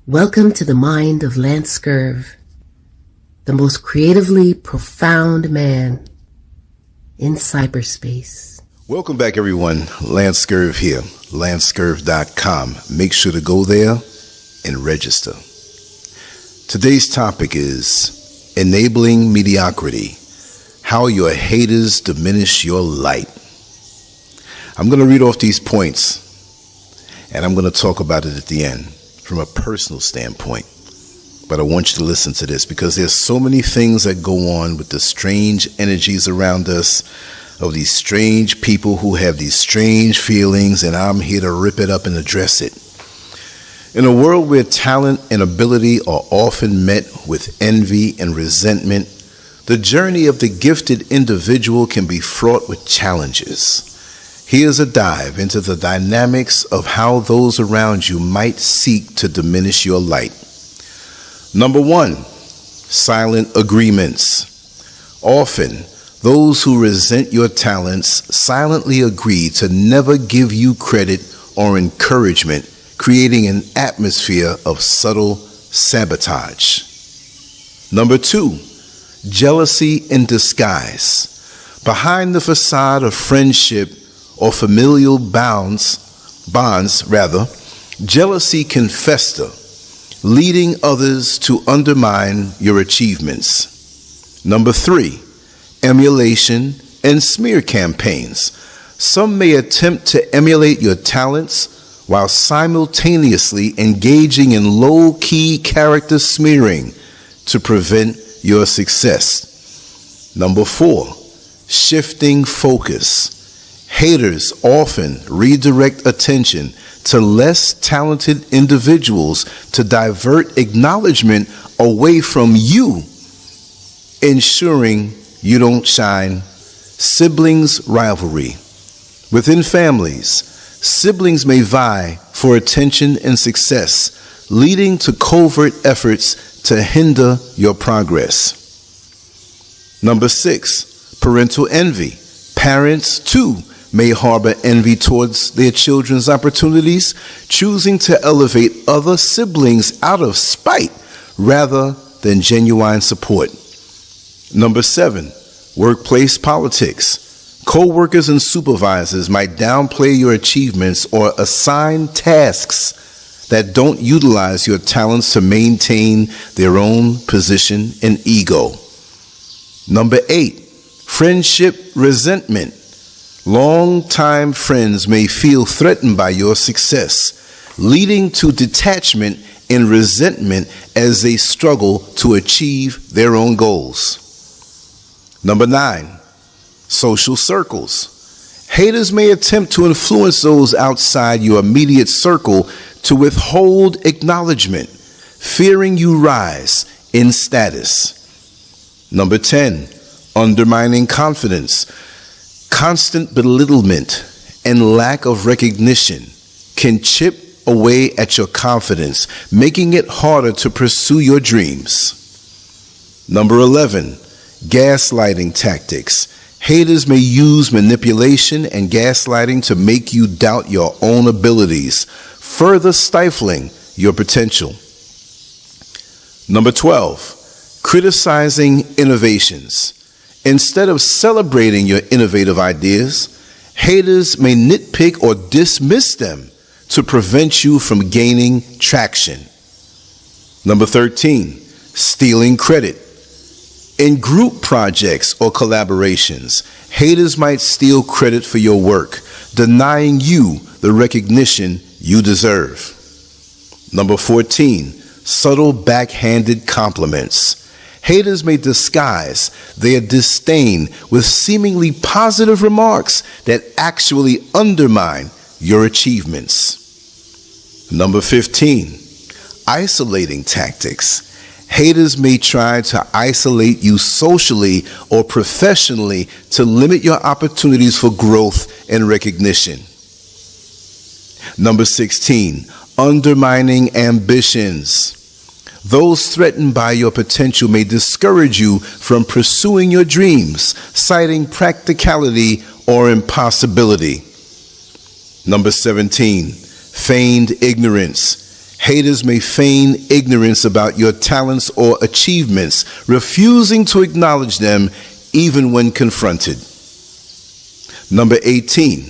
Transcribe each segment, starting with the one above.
Welcome to the mind of LANCESCURV, the most creatively profound man in cyberspace. Welcome back, everyone. LANCESCURV here, LANCESCURV.com. Make sure to go there and register. Today's topic is enabling mediocrity, how your haters diminish your light. I'm going to read off these points, and I'm going to talk about it at the end from a personal standpoint. But I want you to listen to this because there's so many things that go on with the strange energies around us, of these strange people who have these strange feelings, and I'm here to rip it up and address it. In a world where talent and ability are often met with envy and resentment, the journey of the gifted individual can be fraught with challenges. Here's a dive into the dynamics of how those around you might seek to diminish your light. Number one, silent agreements. Often, those who resent your talents silently agree to never give you credit or encouragement, creating an atmosphere of subtle sabotage. Number two, jealousy in disguise. Behind the facade of friendship or familial bonds, jealousy can fester, leading others to undermine your achievements. Number three, emulation and smear campaigns. Some may attempt to emulate your talents while simultaneously engaging in low-key character smearing to prevent your success. Number four, shifting focus. Haters often redirect attention to less talented individuals to divert acknowledgement away from you, ensuring you don't shine. Siblings rivalry. Within families, siblings may vie for attention and success, leading to covert efforts to hinder your progress. Number six, parental envy. Parents, too, may harbor envy towards their children's opportunities, choosing to elevate other siblings out of spite rather than genuine support. Number seven, workplace politics. Co-workers and supervisors might downplay your achievements or assign tasks that don't utilize your talents to maintain their own position and ego. Number eight, friendship resentment. Long-time friends may feel threatened by your success, leading to detachment and resentment as they struggle to achieve their own goals. Number nine, social circles. Haters may attempt to influence those outside your immediate circle to withhold acknowledgement, fearing you rise in status. Number 10, undermining confidence. Constant belittlement and lack of recognition can chip away at your confidence, making it harder to pursue your dreams. Number 11, gaslighting tactics. Haters may use manipulation and gaslighting to make you doubt your own abilities, further stifling your potential. Number 12, criticizing innovations. Instead of celebrating your innovative ideas, haters may nitpick or dismiss them to prevent you from gaining traction. Number 13, stealing credit. In group projects or collaborations, haters might steal credit for your work, denying you the recognition you deserve. Number 14, subtle backhanded compliments. Haters may disguise their disdain with seemingly positive remarks that actually undermine your achievements. Number 15, isolating tactics. Haters may try to isolate you socially or professionally to limit your opportunities for growth and recognition. Number 16, undermining ambitions. Those threatened by your potential may discourage you from pursuing your dreams, citing practicality or impossibility. Number 17, feigned ignorance. Haters may feign ignorance about your talents or achievements, refusing to acknowledge them even when confronted. Number 18,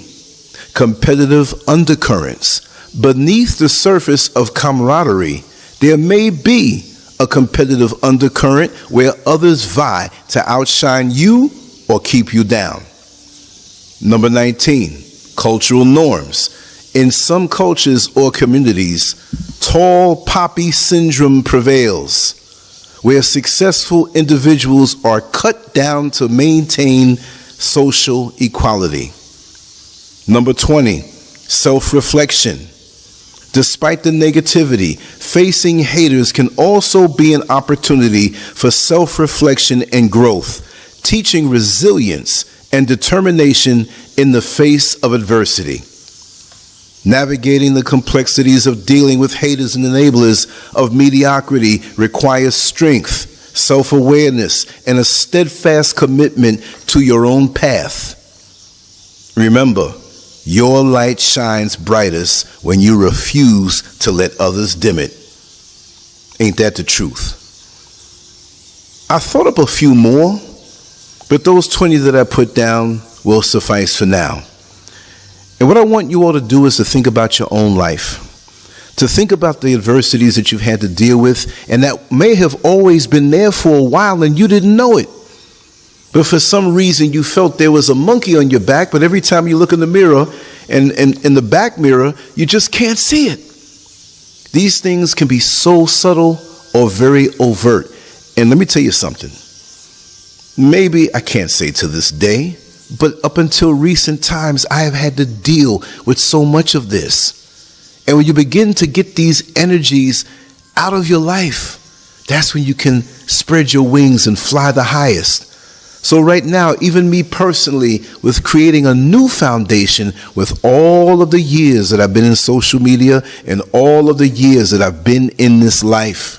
competitive undercurrents. Beneath the surface of camaraderie, there may be a competitive undercurrent where others vie to outshine you or keep you down. Number 19, cultural norms. In some cultures or communities, tall poppy syndrome prevails, where successful individuals are cut down to maintain social equality. Number 20, self-reflection. Despite the negativity, facing haters can also be an opportunity for self-reflection and growth, teaching resilience and determination in the face of adversity. Navigating the complexities of dealing with haters and enablers of mediocrity requires strength, self-awareness, and a steadfast commitment to your own path. Remember, your light shines brightest when you refuse to let others dim it. Ain't that the truth? I thought up a few more, but those 20 that I put down will suffice for now. And what I want you all to do is to think about your own life, to think about the adversities that you've had to deal with and that may have always been there for a while and you didn't know it. But for some reason you felt there was a monkey on your back, but every time you look in the mirror and in the back mirror, you just can't see it. These things can be so subtle or very overt. And let me tell you something. Maybe I can't say to this day, but up until recent times, I have had to deal with so much of this. And when you begin to get these energies out of your life, that's when you can spread your wings and fly the highest. So right now, even me personally, with creating a new foundation with all of the years that I've been in social media and all of the years that I've been in this life,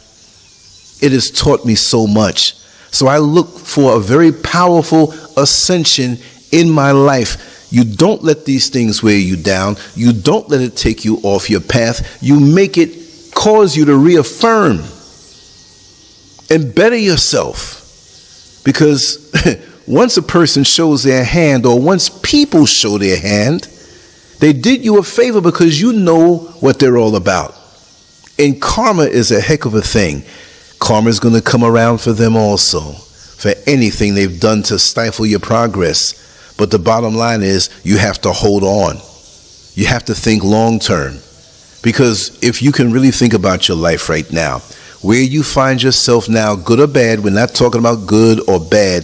it has taught me so much. So I look for a very powerful ascension in my life. You don't let these things weigh you down. You don't let it take you off your path. You make it cause you to reaffirm and better yourself. Because once a person shows their hand, or once people show their hand, they did you a favor because you know what they're all about. And karma is a heck of a thing. Karma is going to come around for them also, for anything they've done to stifle your progress. But the bottom line is you have to hold on. You have to think long term. Because if you can really think about your life right now, where you find yourself now, good or bad, we're not talking about good or bad,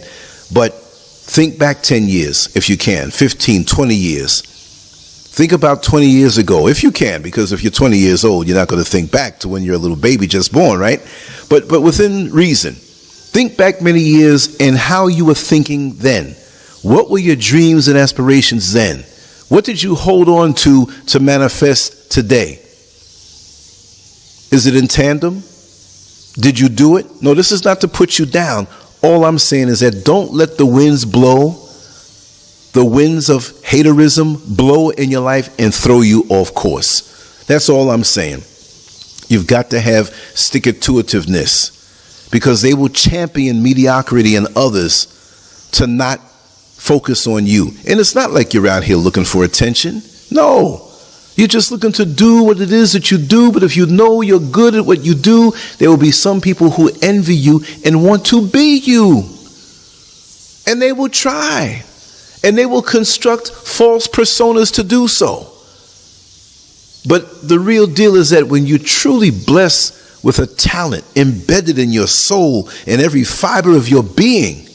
but think back 10 years if you can, 15, 20 years. Think about 20 years ago, if you can, because if you're 20 years old, you're not going to think back to when you're a little baby just born, right? But within reason, think back many years and how you were thinking then. What were your dreams and aspirations then? What did you hold on to manifest today? Is it in tandem? Did you do it? No, this is not to put you down. All I'm saying is that don't let the winds blow, the winds of haterism blow in your life and throw you off course. That's all I'm saying. You've got to have stick-it-to-itiveness, because they will champion mediocrity in others to not focus on you. And it's not like you're out here looking for attention. No, you're just looking to do what it is that you do. But if you know you're good at what you do, there will be some people who envy you and want to be you. And they will try. And they will construct false personas to do so. But the real deal is that when you truly bless with a talent embedded in your soul and every fiber of your being,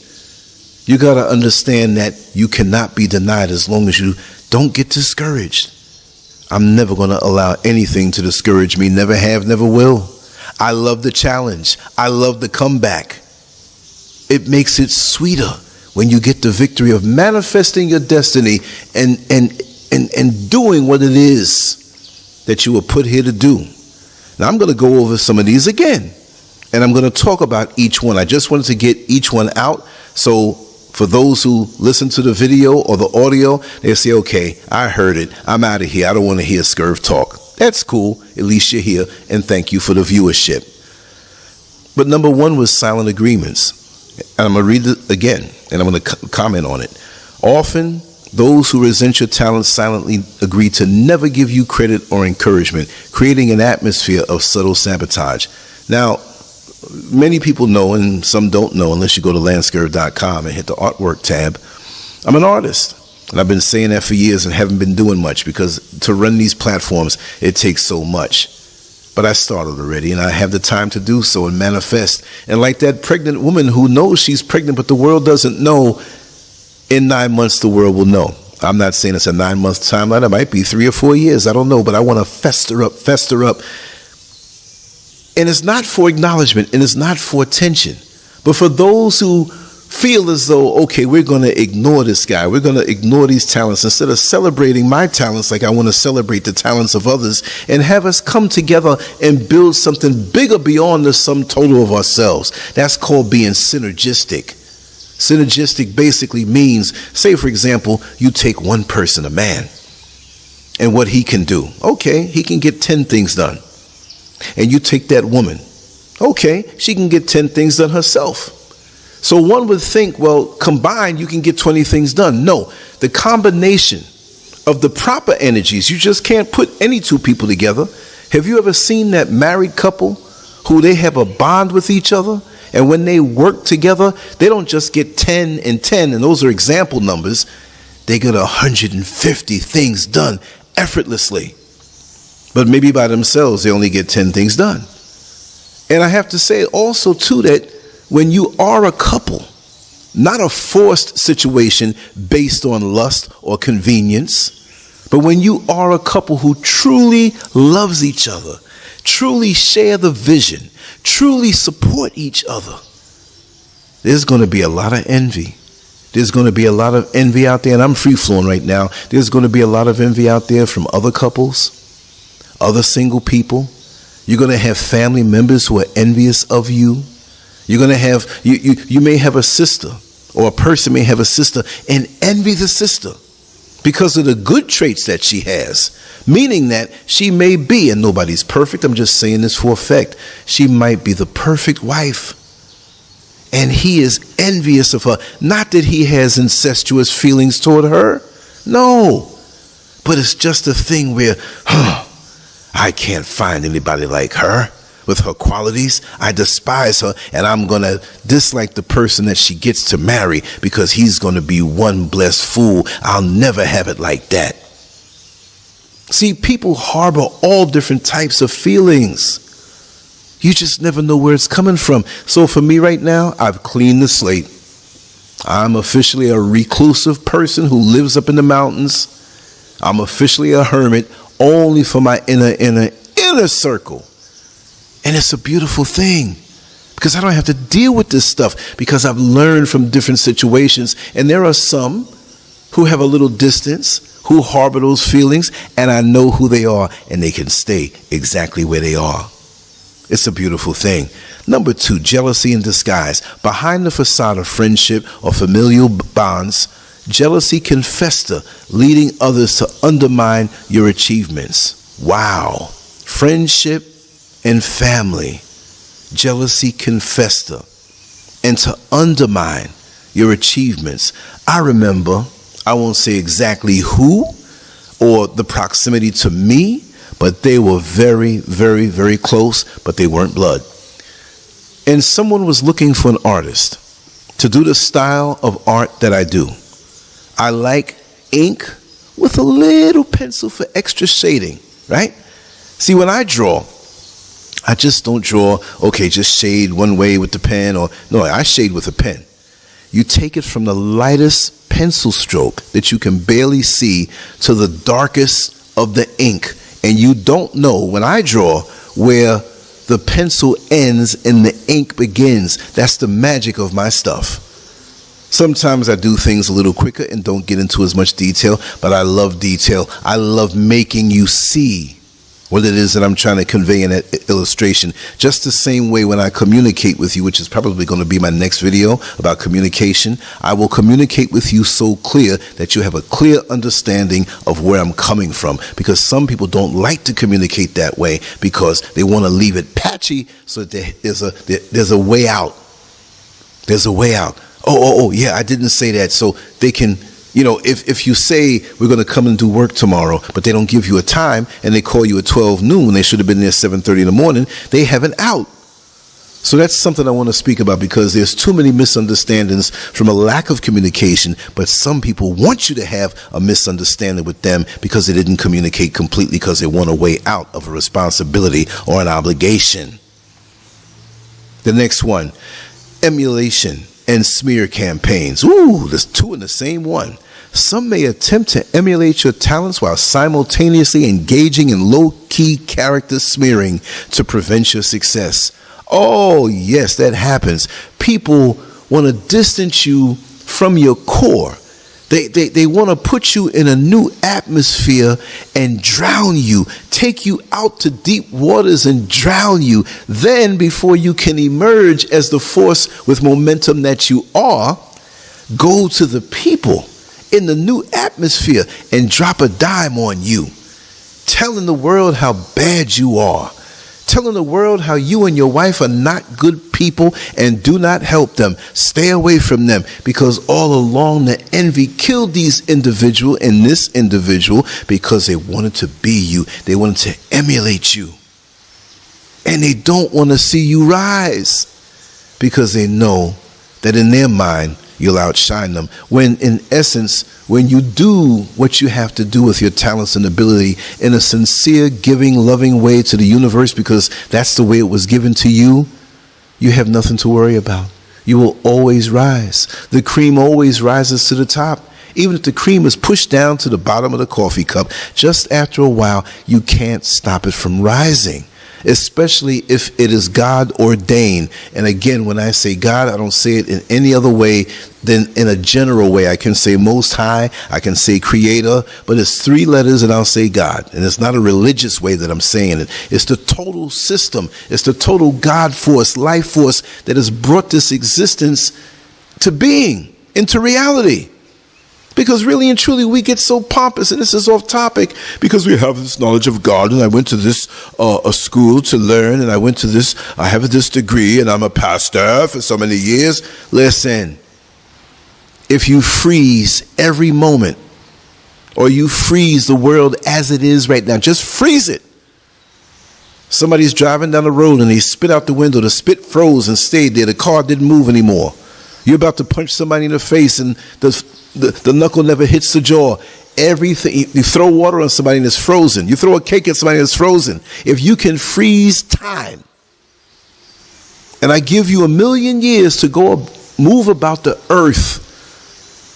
you got to understand that you cannot be denied as long as you don't get discouraged. I'm never going to allow anything to discourage me. Never have, never will. I love the challenge. I love the comeback. It makes it sweeter when you get the victory of manifesting your destiny and doing what it is that you were put here to do. Now I'm going to go over some of these again, and I'm going to talk about each one. I just wanted to get each one out, so for those who listen to the video or the audio, they say, okay, I heard it. I'm out of here. I don't want to hear SCURV talk. That's cool. At least you're here, and thank you for the viewership. But number one was silent agreements. And I'm going to read it again, and I'm going to comment on it. Often, those who resent your talent silently agree to never give you credit or encouragement, creating an atmosphere of subtle sabotage. Now, many people know, and some don't know unless you go to LANCESCURV.com and hit the artwork tab. I'm an artist, and I've been saying that for years and haven't been doing much because to run these platforms, it takes so much. But I started already, and I have the time to do so and manifest. And like that pregnant woman who knows she's pregnant, but the world doesn't know, in 9 months the world will know. I'm not saying it's a 9-month timeline. It might be 3 or 4 years. I don't know, but I want to fester up. And it's not for acknowledgement, and it's not for attention. But for those who feel as though, okay, we're going to ignore this guy, we're going to ignore these talents, instead of celebrating my talents like I want to celebrate the talents of others, and have us come together and build something bigger beyond the sum total of ourselves. That's called being synergistic. Synergistic basically means, say for example, you take one person, a man, and what he can do. Okay, he can get 10 things done. And you take that woman. Okay, she can get 10 things done herself. So one would think, well, combined you can get 20 things done. No, the combination of the proper energies, you just can't put any two people together. Have you ever seen that married couple who they have a bond with each other? And when they work together, they don't just get 10 and 10, and those are example numbers. They get 150 things done effortlessly. But maybe by themselves, they only get 10 things done. And I have to say also, too, that when you are a couple, not a forced situation based on lust or convenience, but when you are a couple who truly loves each other, truly share the vision, truly support each other, there's going to be a lot of envy. There's going to be a lot of envy out there, and I'm free-flowing right now. There's going to be a lot of envy out there from other couples, other single people. You're going to have family members who are envious of you. You're going to have, you may have a sister, or a person may have a sister and envy the sister because of the good traits that she has. Meaning that she may be, and nobody's perfect, I'm just saying this for effect, she might be the perfect wife. And he is envious of her. Not that he has incestuous feelings toward her. No. But it's just a thing where, I can't find anybody like her with her qualities. I despise her, and I'm going to dislike the person that she gets to marry because he's going to be one blessed fool. I'll never have it like that. See, people harbor all different types of feelings. You just never know where it's coming from. So for me right now, I've cleaned the slate. I'm officially a reclusive person who lives up in the mountains. I'm officially a hermit only for my inner circle. And it's a beautiful thing because I don't have to deal with this stuff because I've learned from different situations. And there are some who have a little distance, who harbor those feelings, and I know who they are, and they can stay exactly where they are. It's a beautiful thing. Number 2, jealousy in disguise. Behind the facade of friendship or familial bonds, jealousy can fester, leading others to undermine your achievements. Wow. Friendship and family. Jealousy can fester and to undermine your achievements. I remember, I won't say exactly who or the proximity to me, but they were very, very, very close, but they weren't blood. And someone was looking for an artist to do the style of art that I do. I like ink with a little pencil for extra shading, right? See, when I draw, I just don't draw, okay, just shade one way with the pen, or no, I shade with a pen. You take it from the lightest pencil stroke that you can barely see to the darkest of the ink. And you don't know, when I draw, where the pencil ends and the ink begins. That's the magic of my stuff. Sometimes I do things a little quicker and don't get into as much detail, but I love detail. I love making you see what it is that I'm trying to convey in that illustration. Just the same way when I communicate with you, which is probably going to be my next video about communication, I will communicate with you so clear that you have a clear understanding of where I'm coming from. Because some people don't like to communicate that way because they want to leave it patchy so that there's a way out. There's a way out. Oh, yeah, I didn't say that. So they can, if you say we're going to come and do work tomorrow, but they don't give you a time and they call you at 12 noon, they should have been there 7:30 in the morning, they have an out. So that's something I want to speak about because there's too many misunderstandings from a lack of communication, but some people want you to have a misunderstanding with them because they didn't communicate completely because they want a way out of a responsibility or an obligation. The next one, emulation and smear campaigns. Ooh, there's two in the same one. Some may attempt to emulate your talents while simultaneously engaging in low-key character smearing to prevent your success. Oh, yes, that happens. People want to distance you from your core. They want to put you in a new atmosphere and drown you, take you out to deep waters and drown you. Then, before you can emerge as the force with momentum that you are, go to the people in the new atmosphere and drop a dime on you, telling the world how bad you are, telling the world how you and your wife are not good people and do not help them. Stay away from them, because all along the envy killed these individual and this individual because they wanted to be you. They wanted to emulate you. And they don't want to see you rise because they know that in their mind you'll outshine them. When in essence, when you do what you have to do with your talents and ability in a sincere, giving, loving way to the universe, because that's the way it was given to you, you have nothing to worry about. You will always rise. The cream always rises to the top. Even if the cream is pushed down to the bottom of the coffee cup, just after a while, you can't stop it from rising. Especially if it is God ordained. And again, when I say God, I don't say it in any other way than in a general way. I can say Most High, I can say Creator, but it's three letters and I'll say God. And it's not a religious way that I'm saying it. It's the total system. It's the total God force, life force that has brought this existence to being, into reality. Because really and truly, we get so pompous, and this is off topic, because we have this knowledge of God, and I went to this a school to learn, and I have this degree, and I'm a pastor for so many years. Listen, if you freeze every moment, or you freeze the world as it is right now, just freeze it. Somebody's driving down the road, and he spit out the window. The spit froze and stayed there. The car didn't move anymore. You're about to punch somebody in the face, and the knuckle never hits the jaw. Everything, you throw water on somebody and it's frozen. You throw a cake at somebody and it's frozen. If you can freeze time, and I give you 1,000,000 years to go move about the earth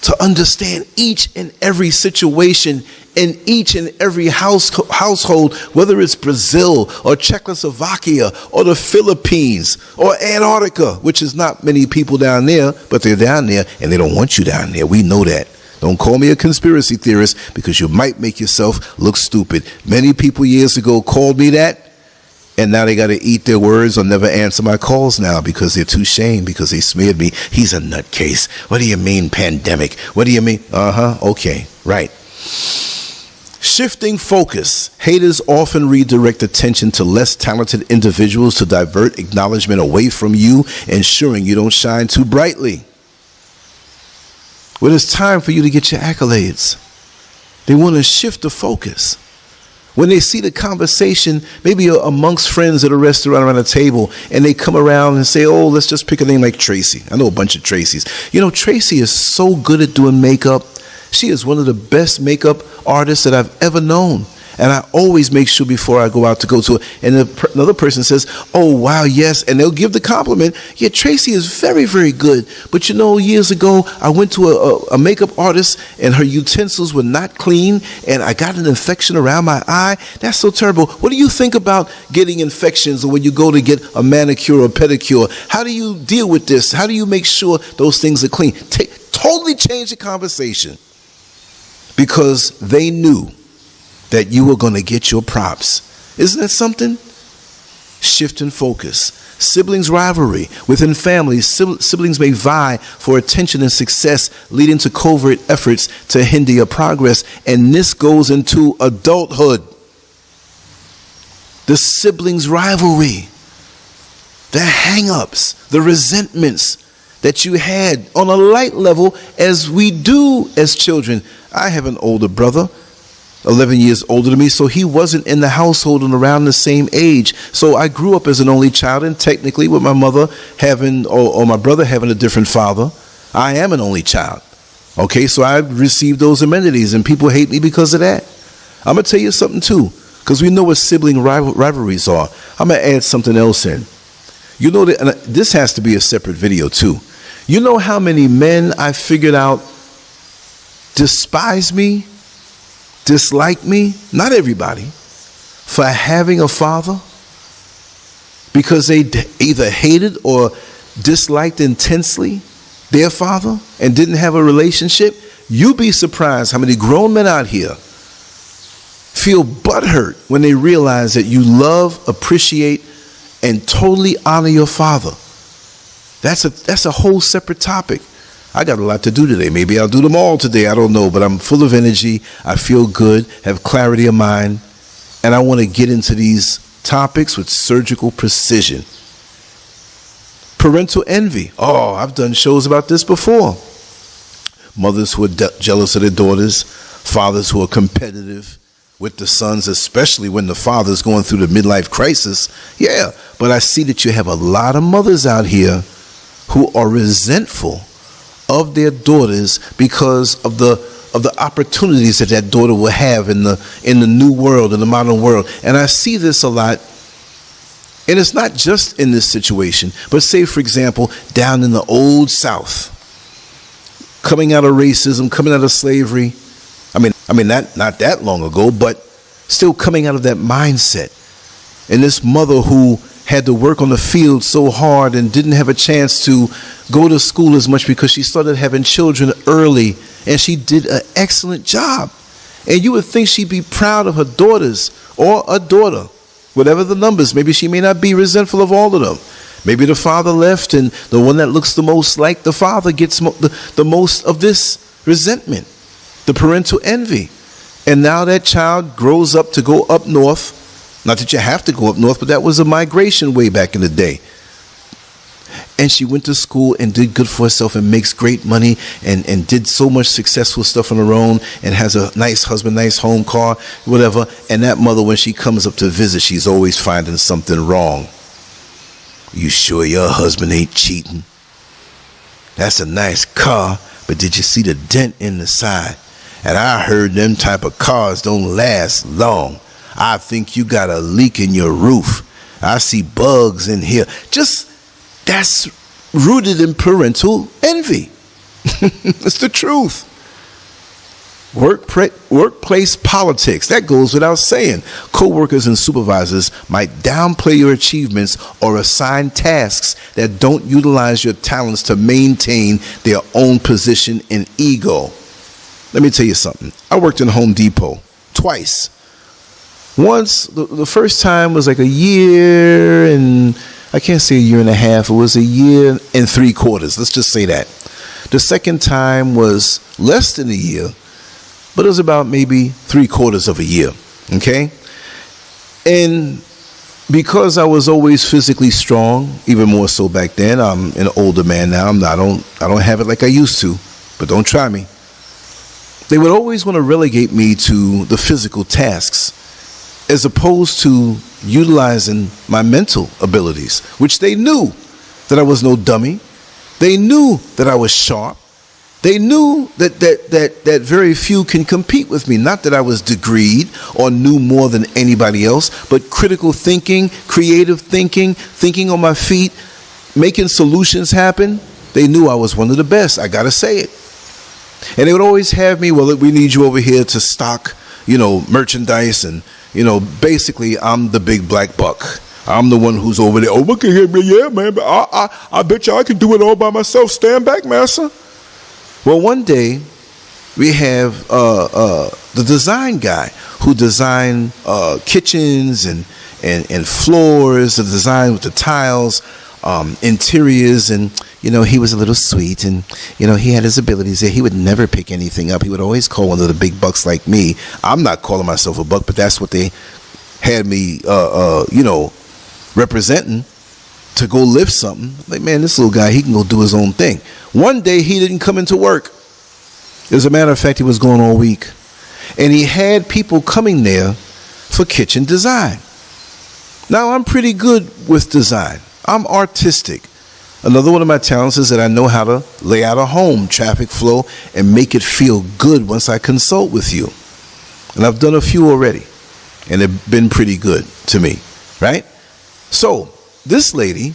to understand each and every situation in each and every household, whether it's Brazil or Czechoslovakia or the Philippines or Antarctica, which is not many people down there, but they're down there and they don't want you down there. We know that. Don't call me a conspiracy theorist, because you might make yourself look stupid. Many people years ago called me that, and now they got to eat their words or never answer my calls now because they're too ashamed, because they smeared me. He's a nutcase. What do you mean pandemic? What do you mean? Okay, right. Shifting focus. Haters often redirect attention to less talented individuals to divert acknowledgement away from you, ensuring you don't shine too brightly. When it's time for you to get your accolades, they want to shift the focus. When they see the conversation, maybe amongst friends at a restaurant around a table, and they come around and say, oh, let's just pick a name like Tracy. I know a bunch of Tracys. Tracy is so good at doing makeup. She is one of the best makeup artists that I've ever known. And I always make sure before I go out to go to it. And another person says, oh, wow, yes. And they'll give the compliment. Yeah, Tracy is very, very good. But years ago, I went to a makeup artist and her utensils were not clean. And I got an infection around my eye. That's so terrible. What do you think about getting infections, or when you go to get a manicure or pedicure? How do you deal with this? How do you make sure those things are clean? Totally change the conversation. Because they knew that you were going to get your props. Isn't that something? Shift in focus. Siblings rivalry. Within families, siblings may vie for attention and success, leading to covert efforts to hinder your progress. And this goes into adulthood. The siblings rivalry. The hang-ups, the resentments that you had on a light level, as we do as children. I have an older brother, 11 years older than me, so he wasn't in the household and around the same age. So I grew up as an only child, and technically with my mother having, or my brother having a different father, I am an only child. Okay, so I received those amenities, and people hate me because of that. I'm going to tell you something too, because we know what sibling rivalries are. I'm going to add something else in. You know that, and this has to be a separate video too. You know how many men I figured out despise me, dislike me, not everybody, for having a father, because they either hated or disliked intensely their father and didn't have a relationship? You'd be surprised how many grown men out here feel butthurt when they realize that you love, appreciate, and totally honor your father. That's a whole separate topic. I got a lot to do today. Maybe I'll do them all today. I don't know, but I'm full of energy. I feel good, have clarity of mind, and I want to get into these topics with surgical precision. Parental envy. Oh, I've done shows about this before. Mothers who are jealous of their daughters, fathers who are competitive with the sons, especially when the father's going through the midlife crisis. Yeah, but I see that you have a lot of mothers out here who are resentful of their daughters because of the opportunities that that daughter will have in the new world, in the modern world. And I see this a lot. And it's not just in this situation, but say, for example, down in the old South, coming out of racism, coming out of slavery. I mean, not that long ago, but still coming out of that mindset. And this mother who had to work on the field so hard and didn't have a chance to go to school as much because she started having children early, and she did an excellent job. And you would think she'd be proud of her daughters or a daughter, whatever the numbers. Maybe she may not be resentful of all of them. Maybe the father left, and the one that looks the most like the father gets the most of this resentment, the parental envy. And now that child grows up to go up north. Not that you have to go up north, but that was a migration way back in the day. And she went to school and did good for herself and makes great money and did so much successful stuff on her own and has a nice husband, nice home, car, whatever. And that mother, when she comes up to visit, she's always finding something wrong. You sure your husband ain't cheating? That's a nice car, but did you see the dent in the side? And I heard them type of cars don't last long. I think you got a leak in your roof. I see bugs in here. That's rooted in parental envy. It's the truth. Workplace politics. That goes without saying. Co-workers and supervisors might downplay your achievements or assign tasks that don't utilize your talents to maintain their own position and ego. Let me tell you something. I worked in Home Depot twice. Once, the first time was like a year and, I can't say a year and a half, it was a year and 3/4. Let's just say that. The second time was less than a year, but it was about maybe 3/4 of a year, okay? And because I was always physically strong, even more so back then, I'm an older man now, I don't have it like I used to, but don't try me. They would always want to relegate me to the physical tasks, as opposed to utilizing my mental abilities, which they knew that I was no dummy. They knew that I was sharp. They knew that very few can compete with me. Not that I was degreed or knew more than anybody else, but critical thinking, creative thinking, thinking on my feet, making solutions happen. They knew I was one of the best. I got to say it. And they would always have me, well, we need you over here to stock, merchandise. And, basically I'm the big black buck. I'm the one who's over there. Oh, look at him. Yeah, man. I bet you I can do it all by myself. Stand back, master. Well, one day we have the design guy who design kitchens and floors, the design with the tiles, interiors, and he was a little sweet, and he had his abilities there. He would never pick anything up. He would always call one of the big bucks like me. I'm not calling myself a buck, but that's what they had me representing, to go lift something. Like, man, this little guy, he can go do his own thing. One day he didn't come into work. As a matter of fact, he was gone all week, and he had people coming there for kitchen design. Now, I'm pretty good with design. I'm artistic. Another one of my talents is that I know how to lay out a home, traffic flow, and make it feel good once I consult with you. And I've done a few already, and they've been pretty good to me, right? So this lady,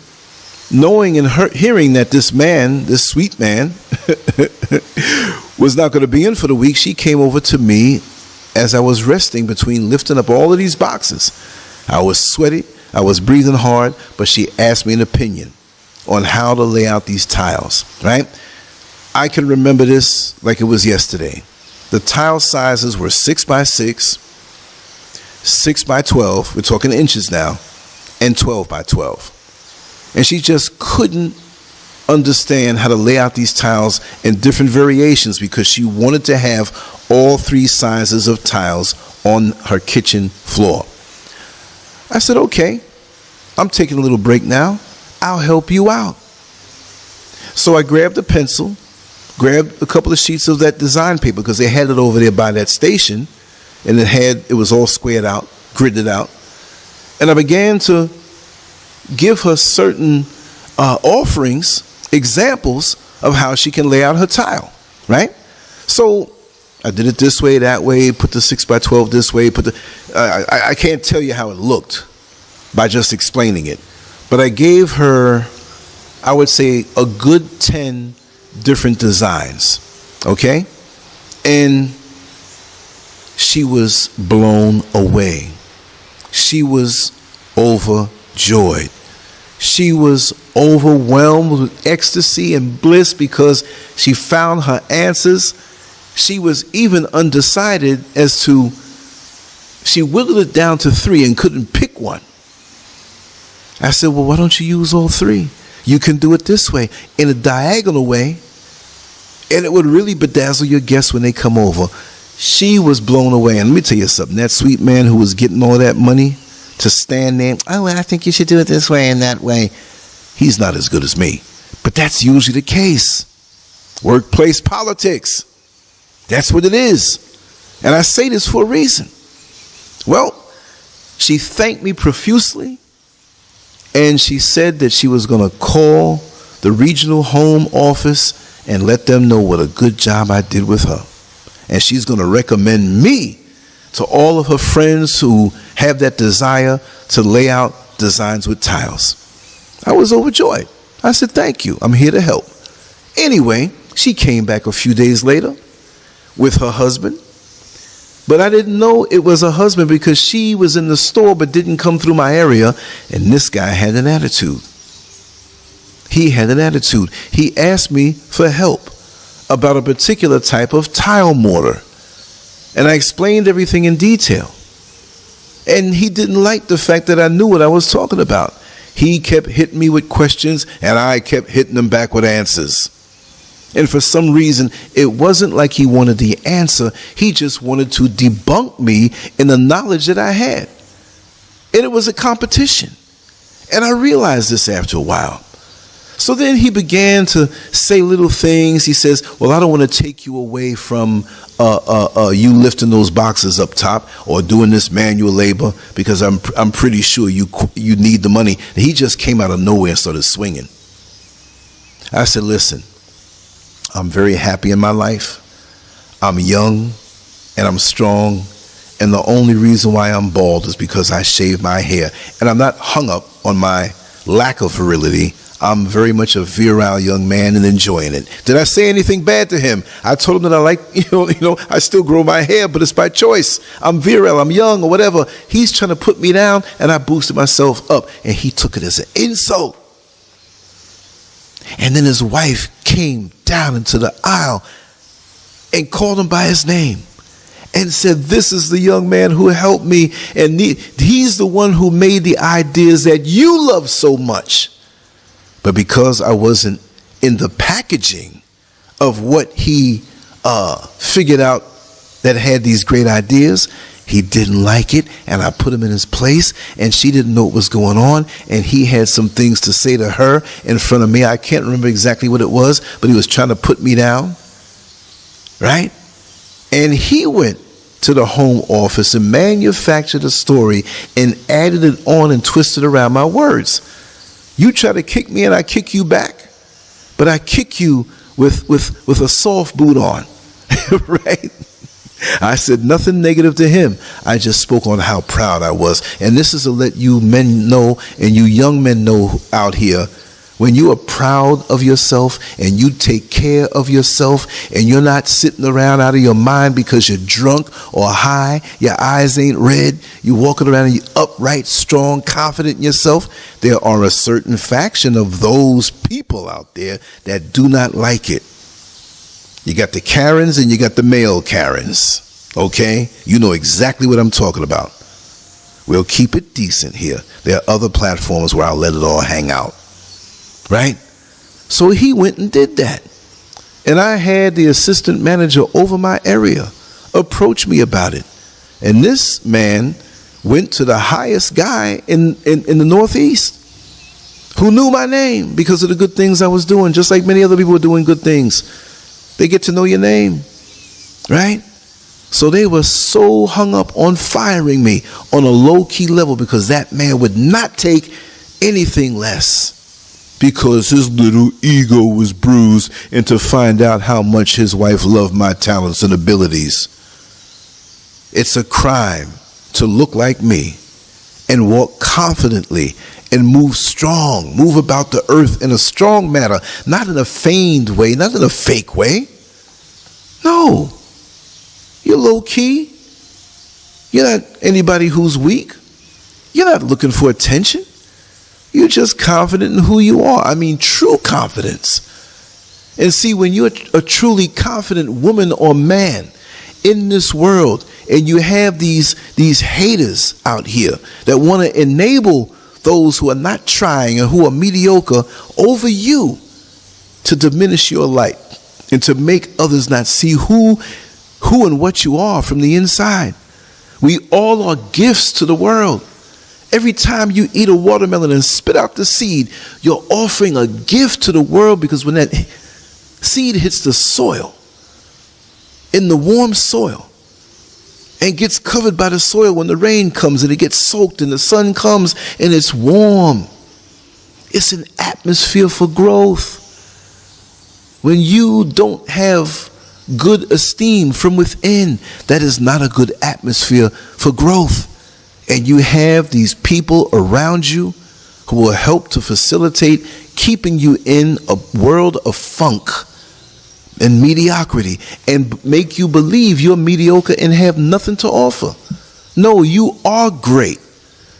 knowing and hearing that this man, this sweet man, was not going to be in for the week, she came over to me as I was resting between lifting up all of these boxes. I was sweaty, I was breathing hard, but she asked me an opinion on how to lay out these tiles, right? I can remember this like it was yesterday. The tile sizes were 6 by 6, 6 by 12, we're talking inches now, and 12 by 12. And she just couldn't understand how to lay out these tiles in different variations, because she wanted to have all 3 sizes of tiles on her kitchen floor. I said, okay, I'm taking a little break now. I'll help you out. So I grabbed a pencil, grabbed a couple of sheets of that design paper, because they had it over there by that station, and it was all squared out, gridded out. And I began to give her certain offerings, examples of how she can lay out her tile, right? So I did it this way, that way, put the 6 by 12 this way, I can't tell you how it looked by just explaining it. But I gave her, I would say, a good 10 different designs, okay? And she was blown away. She was overjoyed. She was overwhelmed with ecstasy and bliss because she found her answers. She was even undecided as to, she whittled it down to 3 and couldn't pick one. I said, well, why don't you use all 3? You can do it this way, in a diagonal way, and it would really bedazzle your guests when they come over. She was blown away. And let me tell you something, that sweet man who was getting all that money to stand there, oh, I think you should do it this way and that way, he's not as good as me. But that's usually the case. Workplace politics. That's what it is. And I say this for a reason. Well, she thanked me profusely, and she said that she was going to call the regional home office and let them know what a good job I did with her. And she's going to recommend me to all of her friends who have that desire to lay out designs with tiles. I was overjoyed. I said, thank you. I'm here to help. Anyway, she came back a few days later with her husband. But I didn't know it was her husband because she was in the store but didn't come through my area. And this guy had an attitude. He had an attitude. He asked me for help about a particular type of tile mortar. And I explained everything in detail. And he didn't like the fact that I knew what I was talking about. He kept hitting me with questions, and I kept hitting him back with answers. And for some reason, it wasn't like he wanted the answer. He just wanted to debunk me in the knowledge that I had. And it was a competition. And I realized this after a while. So then he began to say little things. He says, well, I don't want to take you away from you lifting those boxes up top or doing this manual labor, because I'm pretty sure you need the money. And he just came out of nowhere and started swinging. I said, listen, I'm very happy in my life. I'm young and I'm strong. And the only reason why I'm bald is because I shave my hair. And I'm not hung up on my lack of virility. I'm very much a virile young man and enjoying it. Did I say anything bad to him? I told him that I like, I still grow my hair, but it's by choice. I'm virile, I'm young, or whatever. He's trying to put me down, and I boosted myself up, and he took it as an insult. And then his wife came down into the aisle and called him by his name and said, this is the young man who helped me. And he's the one who made the ideas that you love so much. But because I wasn't in the packaging of what he figured out that had these great ideas, he didn't like it, and I put him in his place, and she didn't know what was going on, and he had some things to say to her in front of me. I can't remember exactly what it was, but he was trying to put me down, right? And he went to the home office and manufactured a story and added it on and twisted around my words. You try to kick me and I kick you back, but I kick you with a soft boot on, right? I said nothing negative to him. I just spoke on how proud I was. And this is to let you men know, and you young men know out here, when you are proud of yourself and you take care of yourself and you're not sitting around out of your mind because you're drunk or high, your eyes ain't red, you're walking around and you're upright, strong, confident in yourself, there are a certain faction of those people out there that do not like it. You got the Karens and you got the male Karens, okay? You know exactly what I'm talking about. We'll keep it decent here. There are other platforms where I'll let it all hang out, right? So he went and did that. And I had the assistant manager over my area approach me about it. And this man went to the highest guy in the Northeast who knew my name because of the good things I was doing, just like many other people were doing good things. They get to know your name, right? So they were so hung up on firing me on a low-key level because that man would not take anything less because his little ego was bruised, and to find out how much his wife loved my talents and abilities. It's a crime to look like me and walk confidently and move strong, move about the earth in a strong manner, not in a feigned way, not in a fake way. No, you're low key. You're not anybody who's weak. You're not looking for attention. You're just confident in who you are. I mean, true confidence. And see, when you're a truly confident woman or man in this world, and you have these haters out here that want to enable those who are not trying and who are mediocre over you to diminish your light and to make others not see who and what you are from the inside. We all are gifts to the world. Every time you eat a watermelon and spit out the seed, you're offering a gift to the world, because when that seed hits the soil, in the warm soil, and gets covered by the soil, when the rain comes and it gets soaked and the sun comes and it's warm, it's an atmosphere for growth. When you don't have good esteem from within, that is not a good atmosphere for growth. And you have these people around you who will help to facilitate keeping you in a world of funk and mediocrity and make you believe you're mediocre and have nothing to offer. No, you are great.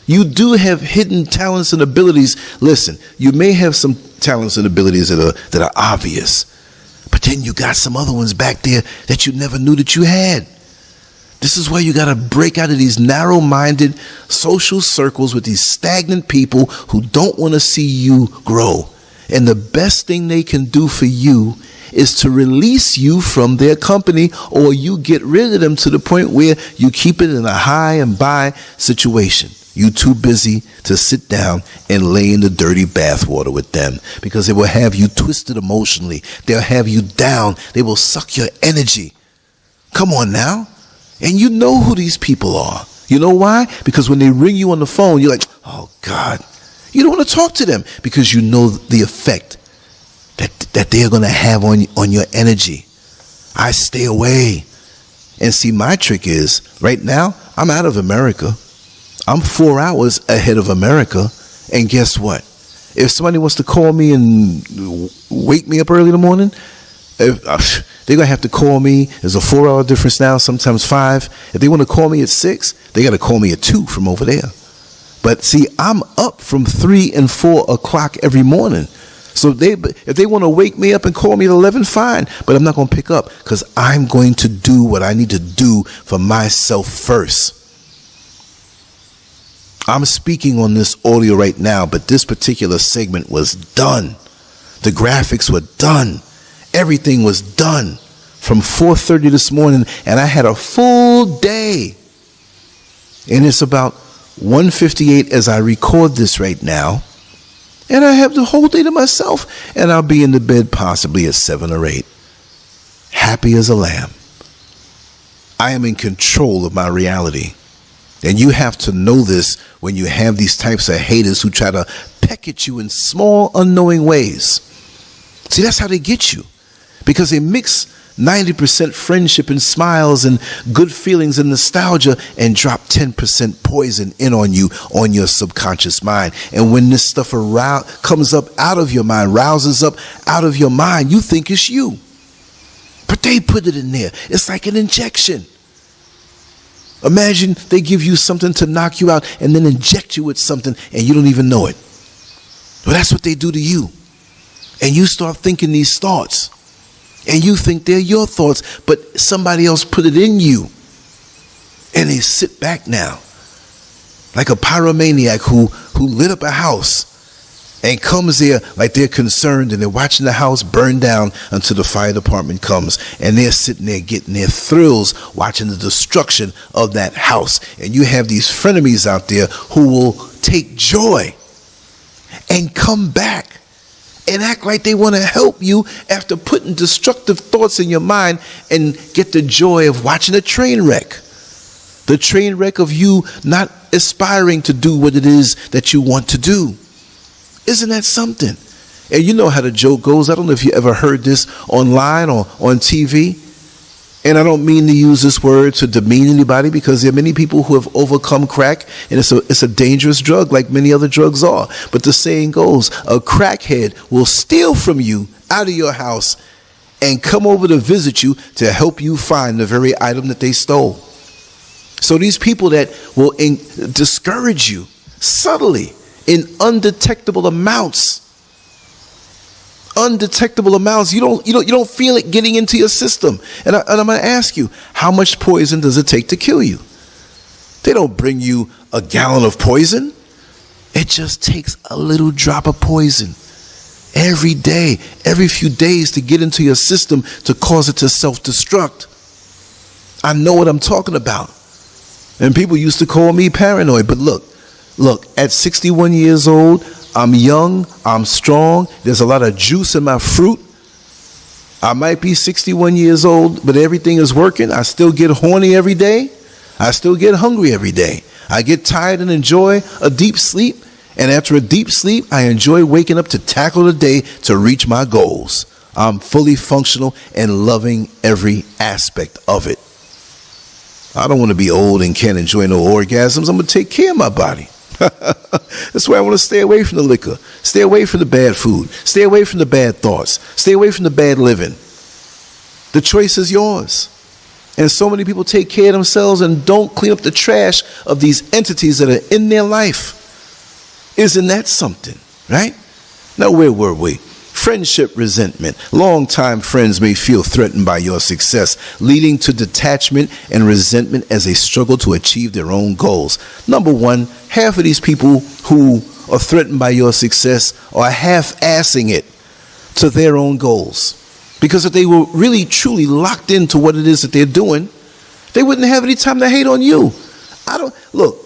You do have hidden talents and abilities. Listen, you may have some talents and abilities that are obvious, but then you got some other ones back there that you never knew that you had. This is why you got to break out of these narrow-minded social circles with these stagnant people who don't want to see you grow. And the best thing they can do for you is to release you from their company, or you get rid of them to the point where you keep it in a high and by situation. You too busy to sit down and lay in the dirty bathwater with them, because they will have you twisted emotionally. They'll have you down. They will suck your energy. Come on now. And you know who these people are. You know why? Because when they ring you on the phone, you're like, oh God. You don't want to talk to them because you know the effect that they're going to have on your energy. I stay away. And see, my trick is, right now, I'm out of America. I'm 4 hours ahead of America. And guess what? If somebody wants to call me and wake me up early in the morning, they're going to have to call me. There's a 4-hour difference now, sometimes 5. If they want to call me at 6, they got to call me at 2 from over there. But see, I'm up from 3 and 4 o'clock every morning. So if they want to wake me up and call me at 11, fine. But I'm not going to pick up because I'm going to do what I need to do for myself first. I'm speaking on this audio right now, but this particular segment was done. The graphics were done. Everything was done from 4:30 this morning, and I had a full day. And it's about 1:58 as I record this right now. And I have the whole day to myself, and I'll be in the bed possibly at 7 or 8. Happy as a lamb. I am in control of my reality. And you have to know this when you have these types of haters who try to peck at you in small, unknowing ways. See, that's how they get you. Because they mix 90% friendship and smiles and good feelings and nostalgia and drop 10% poison in on you, on your subconscious mind. And when this stuff comes up out of your mind, rouses up out of your mind, you think it's you. But they put it in there. It's like an injection. Imagine they give you something to knock you out and then inject you with something and you don't even know it. Well, that's what they do to you. And you start thinking these thoughts. And you think they're your thoughts, but somebody else put it in you. And they sit back now. Like a pyromaniac who lit up a house and comes there like they're concerned and they're watching the house burn down until the fire department comes. And they're sitting there getting their thrills watching the destruction of that house. And you have these frenemies out there who will take joy and come back and act like they want to help you after putting destructive thoughts in your mind and get the joy of watching a train wreck. The train wreck of you not aspiring to do what it is that you want to do. Isn't that something? And you know how the joke goes. I don't know if you ever heard this online or on TV. And I don't mean to use this word to demean anybody because there are many people who have overcome crack, and it's a dangerous drug like many other drugs are. But the saying goes, a crackhead will steal from you out of your house and come over to visit you to help you find the very item that they stole. So these people that will discourage you subtly in undetectable amounts. Undetectable amounts. You don't feel it getting into your system. And I'm going to ask you, how much poison does it take to kill you? They don't bring you a gallon of poison. It just takes a little drop of poison every day, every few days to get into your system to cause it to self-destruct. I know what I'm talking about. And people used to call me paranoid. But look, at 61 years old, I'm young, I'm strong, there's a lot of juice in my fruit. I might be 61 years old, but everything is working. I still get horny every day. I still get hungry every day. I get tired and enjoy a deep sleep. And after a deep sleep, I enjoy waking up to tackle the day to reach my goals. I'm fully functional and loving every aspect of it. I don't want to be old and can't enjoy no orgasms. I'm going to take care of my body. That's why I want to stay away from the liquor, stay away from the bad food, stay away from the bad thoughts, stay away from the bad living. The choice is yours. And so many people take care of themselves and don't clean up the trash of these entities that are in their life. Isn't that something, right? Now, where were we? Friendship resentment. Longtime friends may feel threatened by your success, leading to detachment and resentment as they struggle to achieve their own goals. Number one, half of these people who are threatened by your success are half-assing it to their own goals. Because if they were really, truly locked into what it is that they're doing, they wouldn't have any time to hate on you. Look,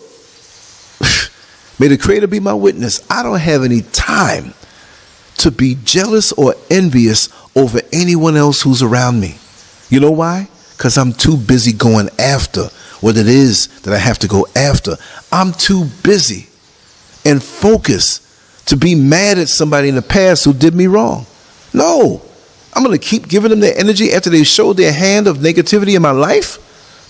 may the Creator be my witness. I don't have any time to be jealous or envious over anyone else who's around me. You know why? Because I'm too busy going after what it is that I have to go after. I'm too busy and focused to be mad at somebody in the past who did me wrong. No, I'm going to keep giving them their energy after they showed their hand of negativity in my life.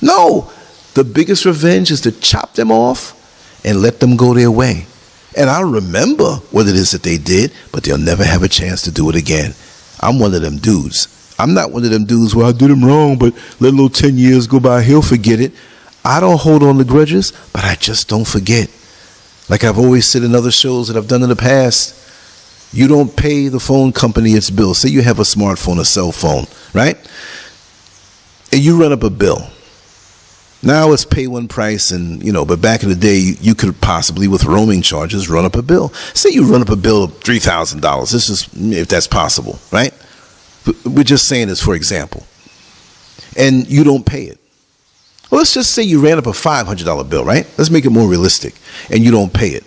No, the biggest revenge is to chop them off and let them go their way. And I'll remember what it is that they did, but they'll never have a chance to do it again. I'm one of them dudes. I'm not one of them dudes where I did him wrong, but let a little 10 years go by, he'll forget it. I don't hold on to grudges, but I just don't forget. Like I've always said in other shows that I've done in the past, You don't pay the phone company its bill. Say you have a smartphone, a cell phone, right? And you run up a bill. Now it's pay one price, and but back in the day, you could possibly, with roaming charges, run up a bill. Say you run up a bill of $3,000. This is if that's possible, right? We're just saying this for example. And you don't pay it. Well, let's just say you ran up a $500 bill, right? Let's make it more realistic. And you don't pay it.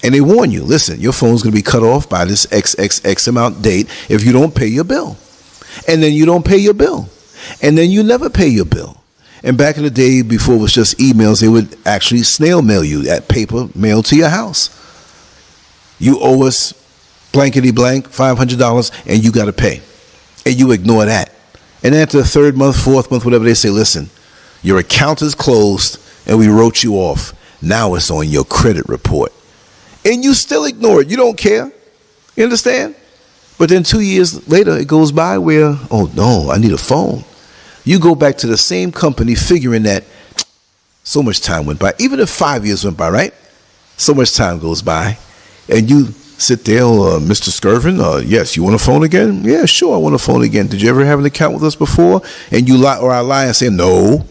And they warn you, listen, your phone's going to be cut off by this XXX amount date if you don't pay your bill. And then you don't pay your bill. And then you never pay your bill. And back in the day, before it was just emails, they would actually snail mail you that paper mail to your house. You owe us blankety blank, $500, and you got to pay. And you ignore that. And after the third month, fourth month, whatever, they say, listen, your account is closed and we wrote you off. Now it's on your credit report. And you still ignore it. You don't care. You understand? But then 2 years later, it goes by where, oh no, I need a phone. You go back to the same company figuring that so much time went by. Even if 5 years went by, right? So much time goes by. And you sit there, Mr. Scurvin, yes, you want a phone again? Yeah, sure, I want a phone again. Did you ever have an account with us before? And you lie, or I lie and say, no.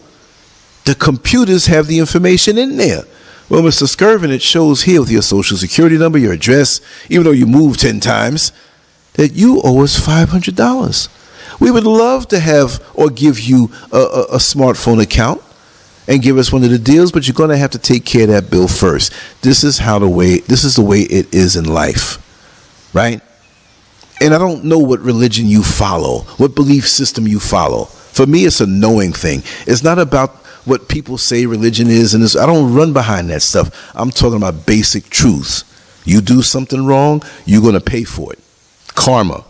The computers have the information in there. Well, Mr. Scurvin, it shows here with your social security number, your address, even though you moved 10 times, that you owe us $500. We would love to have or give you a smartphone account and give us one of the deals, but you're going to have to take care of that bill first. This is the way it is in life, right? And I don't know what religion you follow, what belief system you follow. For me, it's a knowing thing. It's not about what people say religion is, and I don't run behind that stuff. I'm talking about basic truths. You do something wrong, you're going to pay for it. Karma.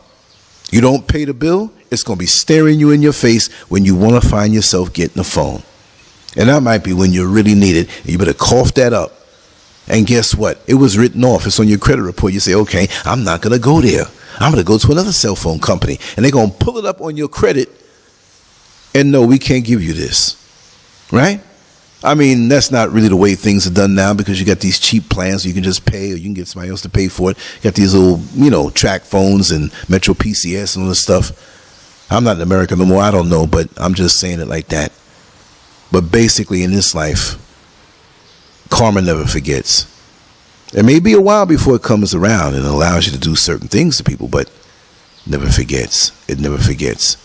You don't pay the bill, it's going to be staring you in your face when you want to find yourself getting a phone. And that might be when you really need it. You better cough that up. And guess what? It was written off. It's on your credit report. You say, okay, I'm not going to go there. I'm going to go to another cell phone company. And they're going to pull it up on your credit. And no, we can't give you this. Right? I mean, that's not really the way things are done now, because you got these cheap plans so you can just pay, or you can get somebody else to pay for it. You got these little, track phones and Metro PCS and all this stuff. I'm not in America no more. I don't know, but I'm just saying it like that. But basically in this life, karma never forgets. It may be a while before it comes around and allows you to do certain things to people, but never forgets. It never forgets.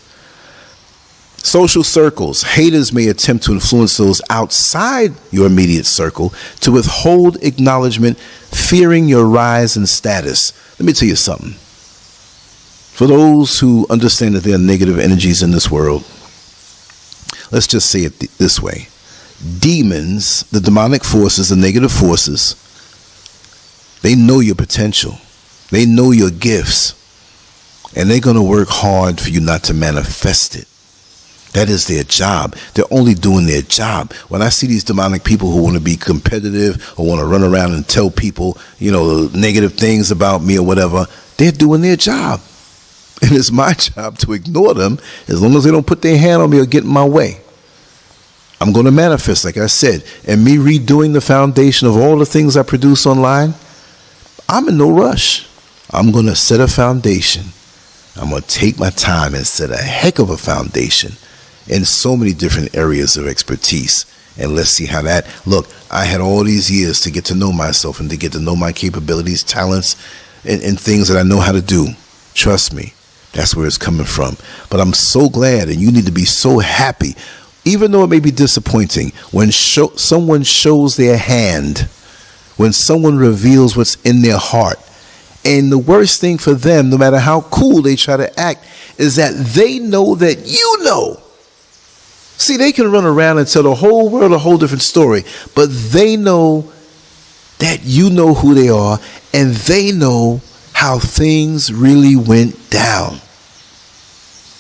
Social circles. Haters may attempt to influence those outside your immediate circle to withhold acknowledgement, fearing your rise in status. Let me tell you something. For those who understand that there are negative energies in this world, let's just say it this way. Demons, the demonic forces, the negative forces, they know your potential. They know your gifts. And they're going to work hard for you not to manifest it. That is their job. They're only doing their job. When I see these demonic people who want to be competitive or want to run around and tell people, negative things about me or whatever, they're doing their job. And it's my job to ignore them as long as they don't put their hand on me or get in my way. I'm going to manifest, like I said. And me redoing the foundation of all the things I produce online, I'm in no rush. I'm going to set a foundation. I'm going to take my time and set a heck of a foundation in so many different areas of expertise. And let's see how that, look, I had all these years to get to know myself and to get to know my capabilities, talents, and things that I know how to do. Trust me, that's where it's coming from. But I'm so glad, and you need to be so happy, even though it may be disappointing, when someone shows their hand, when someone reveals what's in their heart. And the worst thing for them, no matter how cool they try to act, is that they know that you know. See, they can run around and tell the whole world a whole different story, but they know that you know who they are, and they know how things really went down.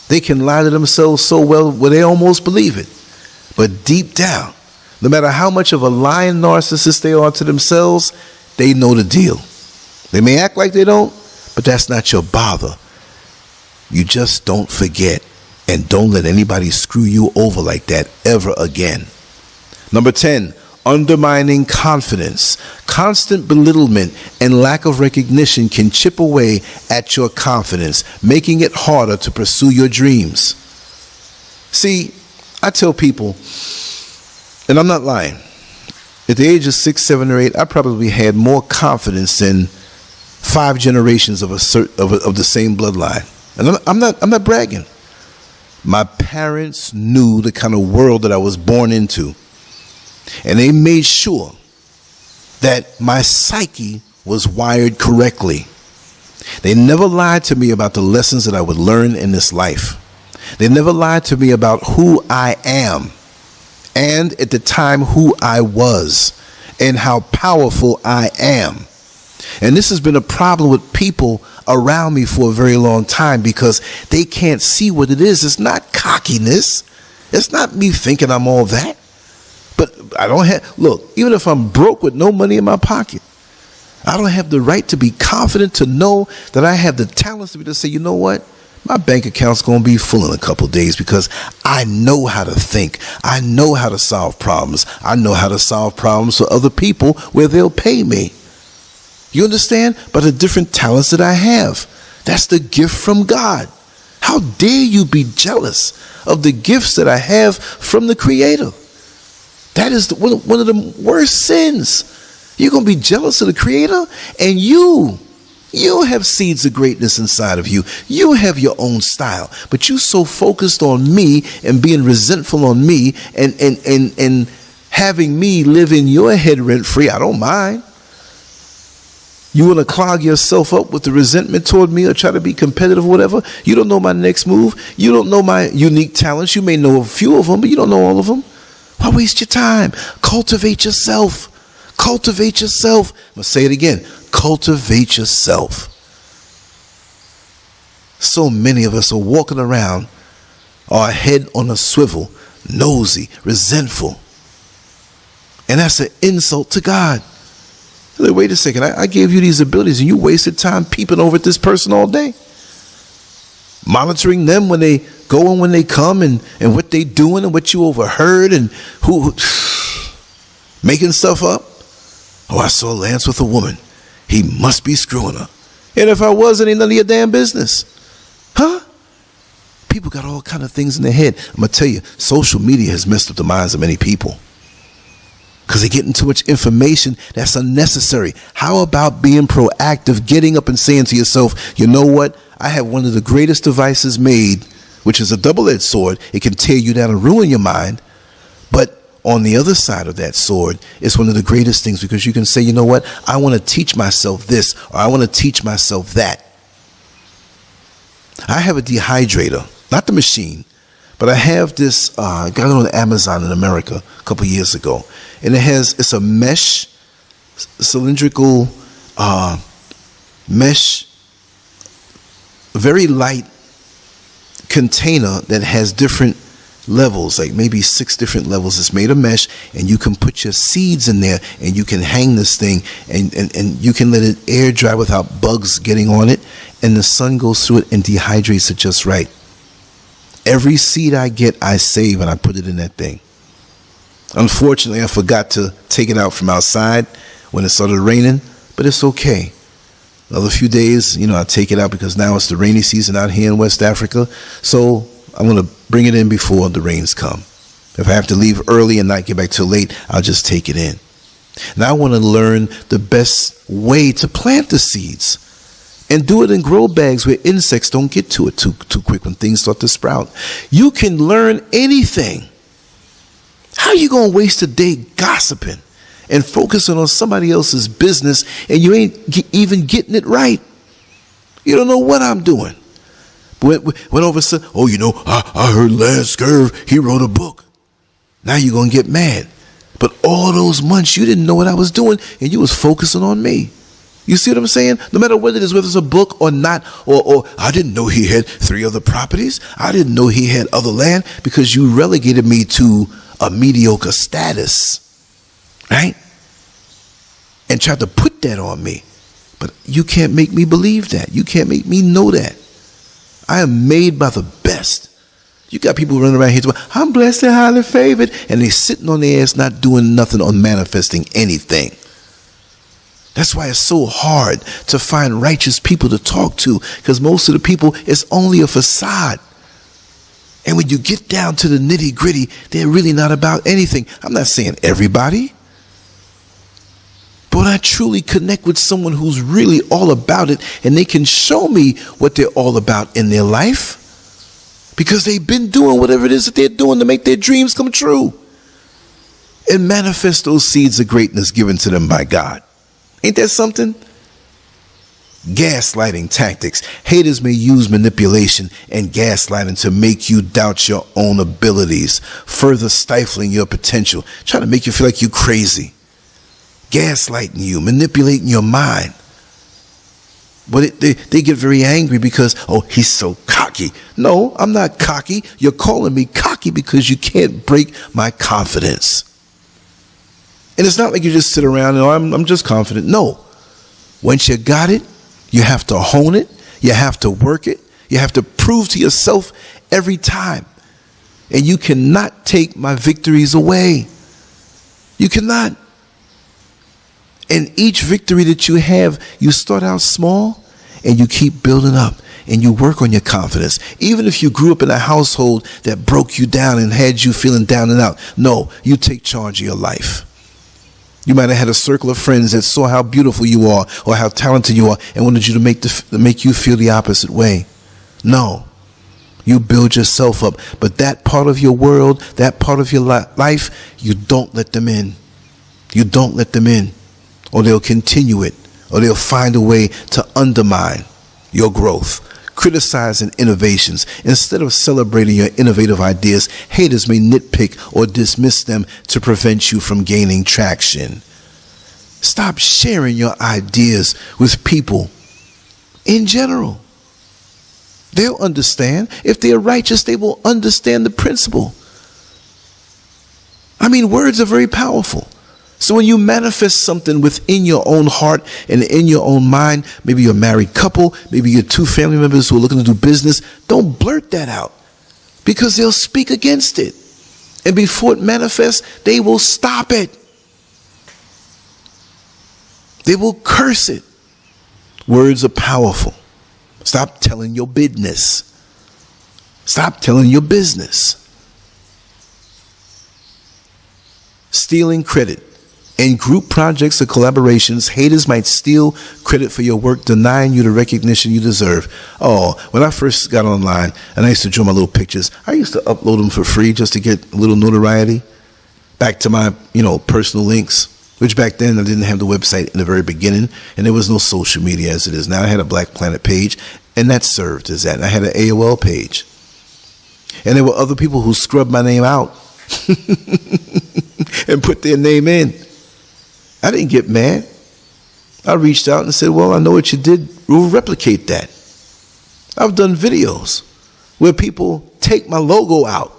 They can lie to themselves so well where they almost believe it. But deep down, no matter how much of a lying narcissist they are to themselves, they know the deal. They may act like they don't, but that's not your bother. You just don't forget, and don't let anybody screw you over like that ever again. Number 10, undermining confidence, constant belittlement, and lack of recognition can chip away at your confidence, making it harder to pursue your dreams. See, I tell people, and I'm not lying, at the age of 6, 7, or 8, I probably had more confidence than 5 generations of the same bloodline. And I'm not bragging. My parents knew the kind of world that I was born into, and they made sure that my psyche was wired correctly. They never lied to me about the lessons that I would learn in this life. They never lied to me about who I am, and at the time who I was, and how powerful I am. And this has been a problem with people around me for a very long time, because they can't see what it is. It's not cockiness. It's not me thinking I'm all that. But I don't have, look, even if I'm broke with no money in my pocket, I don't have the right to be confident to know that I have the talents to be able to say, you know what? My bank account's going to be full in a couple of days, because I know how to think. I know how to solve problems. I know how to solve problems for other people where they'll pay me. You understand? But the different talents that I have, that's the gift from God. How dare you be jealous of the gifts that I have from the Creator? That is one of the worst sins. You're going to be jealous of the Creator, and you have seeds of greatness inside of you. You have your own style, but you so focused on me and being resentful on me and having me live in your head rent free. I don't mind. You want to clog yourself up with the resentment toward me or try to be competitive or whatever? You don't know my next move. You don't know my unique talents. You may know a few of them, but you don't know all of them. Why waste your time? Cultivate yourself. Cultivate yourself. I'm going to say it again. Cultivate yourself. So many of us are walking around, our head on a swivel, nosy, resentful. And that's an insult to God. Wait a second, I gave you these abilities and you wasted time peeping over at this person all day. Monitoring them when they go and when they come, and what they doing and what you overheard, and who making stuff up. Oh, I saw Lance with a woman. He must be screwing her. And if I wasn't, ain't none of your damn business. Huh? People got all kind of things in their head. I'm going to tell you, social media has messed up the minds of many people, because they're getting too much information that's unnecessary. How about being proactive, getting up and saying to yourself, you know what? I have one of the greatest devices made, which is a double-edged sword. It can tear you down and ruin your mind. But on the other side of that sword, it's one of the greatest things, because you can say, you know what? I want to teach myself this, or I want to teach myself that. I have a dehydrator, not the machine, but I have this, I got it on Amazon in America a couple years ago. And it's a mesh, cylindrical mesh, very light container that has different levels, like maybe 6 different levels. It's made of mesh, and you can put your seeds in there, and you can hang this thing, and you can let it air dry without bugs getting on it, and the sun goes through it and dehydrates it just right. Every seed I get, I save, and I put it in that thing. Unfortunately, I forgot to take it out from outside when it started raining, but it's okay. Another few days, I take it out, because now it's the rainy season out here in West Africa. So I'm going to bring it in before the rains come. If I have to leave early and not get back till late, I'll just take it in. Now I want to learn the best way to plant the seeds, and do it in grow bags where insects don't get to it too quick when things start to sprout. You can learn anything. How are you going to waste a day gossiping and focusing on somebody else's business, and you ain't even getting it right? You don't know what I'm doing. When all of a sudden, I heard LANCESCURV, he wrote a book. Now you're going to get mad. But all those months you didn't know what I was doing, and you was focusing on me. You see what I'm saying? No matter what it is, whether it's a book or not, or I didn't know he had 3 other properties. I didn't know he had other land, because you relegated me to a mediocre status, right? And tried to put that on me. But you can't make me believe that. You can't make me know that. I am made by the best. You got people running around here talking, I'm blessed and highly favored, and they sitting on their ass not doing nothing or manifesting anything. That's why it's so hard to find righteous people to talk to, because most of the people, it's only a facade. And when you get down to the nitty gritty, they're really not about anything. I'm not saying everybody, but when I truly connect with someone who's really all about it, and they can show me what they're all about in their life, because they've been doing whatever it is that they're doing to make their dreams come true and manifest those seeds of greatness given to them by God. Ain't that something? Gaslighting tactics. Haters may use manipulation and gaslighting to make you doubt your own abilities, further stifling your potential, trying to make you feel like you're crazy. Gaslighting you, manipulating your mind. But they get very angry because, oh, he's so cocky. No, I'm not cocky. You're calling me cocky because you can't break my confidence. And it's not like you just sit around and, oh, I'm just confident. No. Once you got it, you have to hone it. You have to work it. You have to prove to yourself every time. And you cannot take my victories away. You cannot. And each victory that you have, you start out small and you keep building up and you work on your confidence. Even if you grew up in a household that broke you down and had you feeling down and out. No, you take charge of your life. You might have had a circle of friends that saw how beautiful you are or how talented you are and wanted you to make you feel the opposite way. No, you build yourself up. But that part of your world, that part of your life, you don't let them in. You don't let them in, or they'll continue it, or they'll find a way to undermine your growth. Criticizing innovations. Instead of celebrating your innovative ideas, haters may nitpick or dismiss them to prevent you from gaining traction. Stop sharing your ideas with people in general. They'll understand. If they're righteous, they will understand the principle. I mean, words are very powerful. So when you manifest something within your own heart and in your own mind, maybe you're a married couple, maybe you're two family members who are looking to do business, don't blurt that out because they'll speak against it. And before it manifests, they will stop it. They will curse it. Words are powerful. Stop telling your business. Stop telling your business. Stealing credit. In group projects or collaborations, haters might steal credit for your work, denying you the recognition you deserve. Oh, when I first got online and I used to draw my little pictures, I used to upload them for free just to get a little notoriety back to my, personal links, which back then I didn't have the website in the very beginning and there was no social media as it is now. I had a Black Planet page and that served as that. And I had an AOL page. And there were other people who scrubbed my name out and put their name in. I didn't get mad. I reached out and said, well, I know what you did. We'll replicate that. I've done videos where people take my logo out.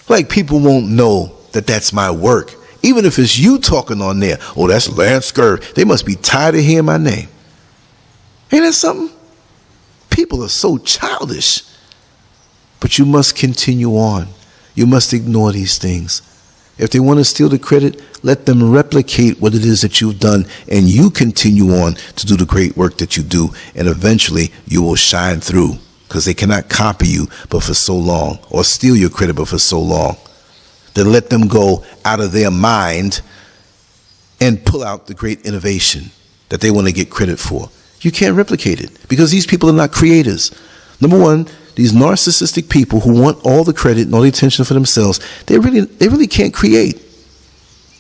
Like people won't know that that's my work. Even if it's you talking on there. Oh, that's LANCESCURV. They must be tired of hearing my name. Ain't that something? People are so childish. But you must continue on. You must ignore these things. If they want to steal the credit, let them replicate what it is that you've done and you continue on to do the great work that you do. And eventually you will shine through because they cannot copy you but for so long or steal your credit but for so long. Then let them go out of their mind and pull out the great innovation that they want to get credit for. You can't replicate it because these people are not creators. Number one, these narcissistic people who want all the credit and all the attention for themselves, they really can't create.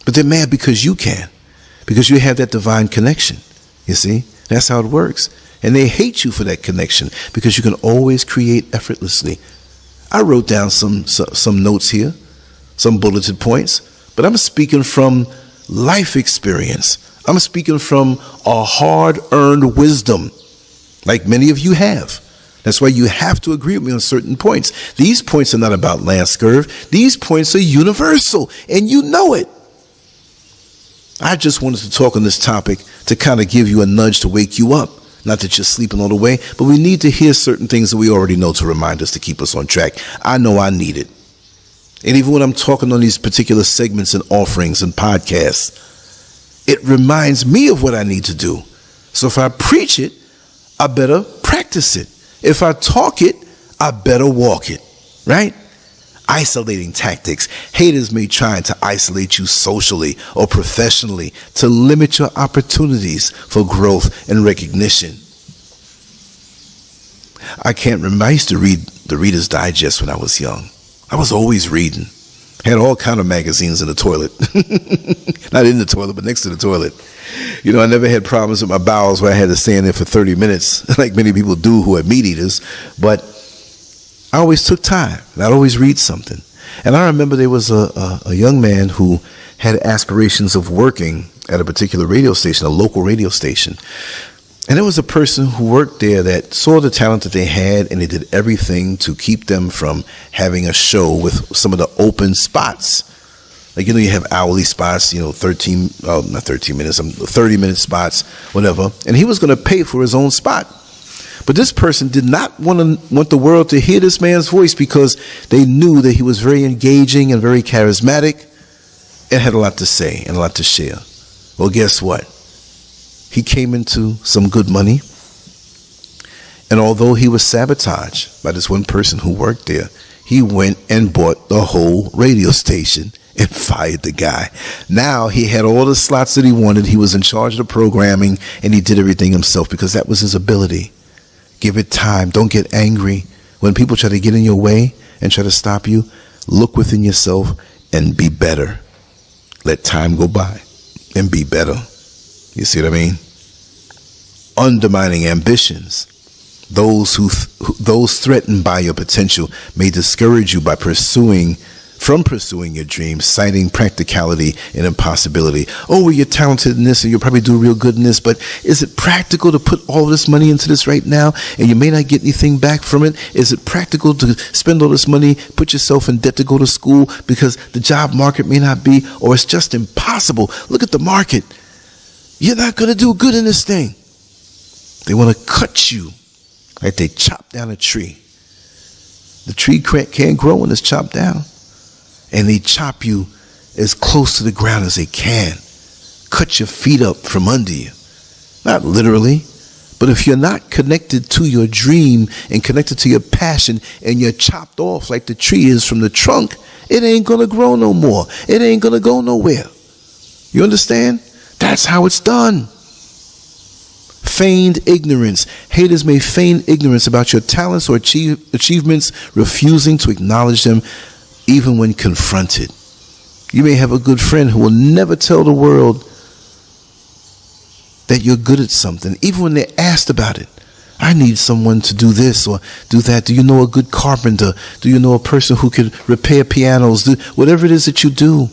But they're mad because you can. Because you have that divine connection. You see? That's how it works. And they hate you for that connection because you can always create effortlessly. I wrote down some notes here, some bulleted points, but I'm speaking from life experience. I'm speaking from a hard-earned wisdom, like many of you have. That's why you have to agree with me on certain points. These points are not about LANCESCURV. These points are universal, and you know it. I just wanted to talk on this topic to kind of give you a nudge to wake you up, Not that you're sleeping all the way, but we need to hear certain things that we already know to remind us to keep us on track. I know I need it. And even when I'm talking on these particular segments and offerings and podcasts, it reminds me of what I need to do. So if I preach it, I better practice it. If I talk it, I better walk it, right? Isolating tactics. Haters may try to isolate you socially or professionally to limit your opportunities for growth and recognition. I can't remember. I used to read the Reader's Digest when I was young. I was always reading. Had all kind of magazines in the toilet. Not in the toilet, but next to the toilet. You know, I never had problems with my bowels where I had to stay in there for 30 minutes, like many people do who are meat eaters. But I always took time, and I'd always read something. And I remember there was a young man who had aspirations of working at a particular radio station, a local radio station. And there was a person who worked there that saw the talent that they had, and they did everything to keep them from having a show with some of the open spots. Like, you know, you have hourly spots, 30-minute spots, whatever. And he was going to pay for his own spot. But this person did not want the world to hear this man's voice because they knew that he was very engaging and very charismatic and had a lot to say and a lot to share. Well, guess what? He came into some good money. And although he was sabotaged by this one person who worked there, he went and bought the whole radio station and fired the guy. Now he had all the slots that he wanted. He was in charge of the programming, and he did everything himself because that was his ability. Give it time. Don't get angry. When people try to get in your way and try to stop you, look within yourself and be better. Let time go by and be better. You see what I mean? Undermining ambitions. Those threatened by your potential may discourage you by pursuing your dreams, citing practicality and impossibility. Oh, well, you're talented in this and you'll probably do real good in this, but is it practical to put all this money into this right now and you may not get anything back from it? Is it practical to spend all this money, put yourself in debt to go to school because the job market may not be, or it's just impossible? Look at the market. You're not going to do good in this thing. They want to cut you like they chop down a tree. The tree can't grow when it's chopped down. And they chop you as close to the ground as they can. Cut your feet up from under you. Not literally, but if you're not connected to your dream and connected to your passion and you're chopped off like the tree is from the trunk, it ain't going to grow no more. It ain't going to go nowhere. You understand? That's how it's done. Feigned ignorance. Haters may feign ignorance about your talents or achievements, refusing to acknowledge them even when confronted. You may have a good friend who will never tell the world that you're good at something, even when they're asked about it. I need someone to do this or do that. Do you know a good carpenter? Do you know a person who can repair pianos? Whatever it is that you do.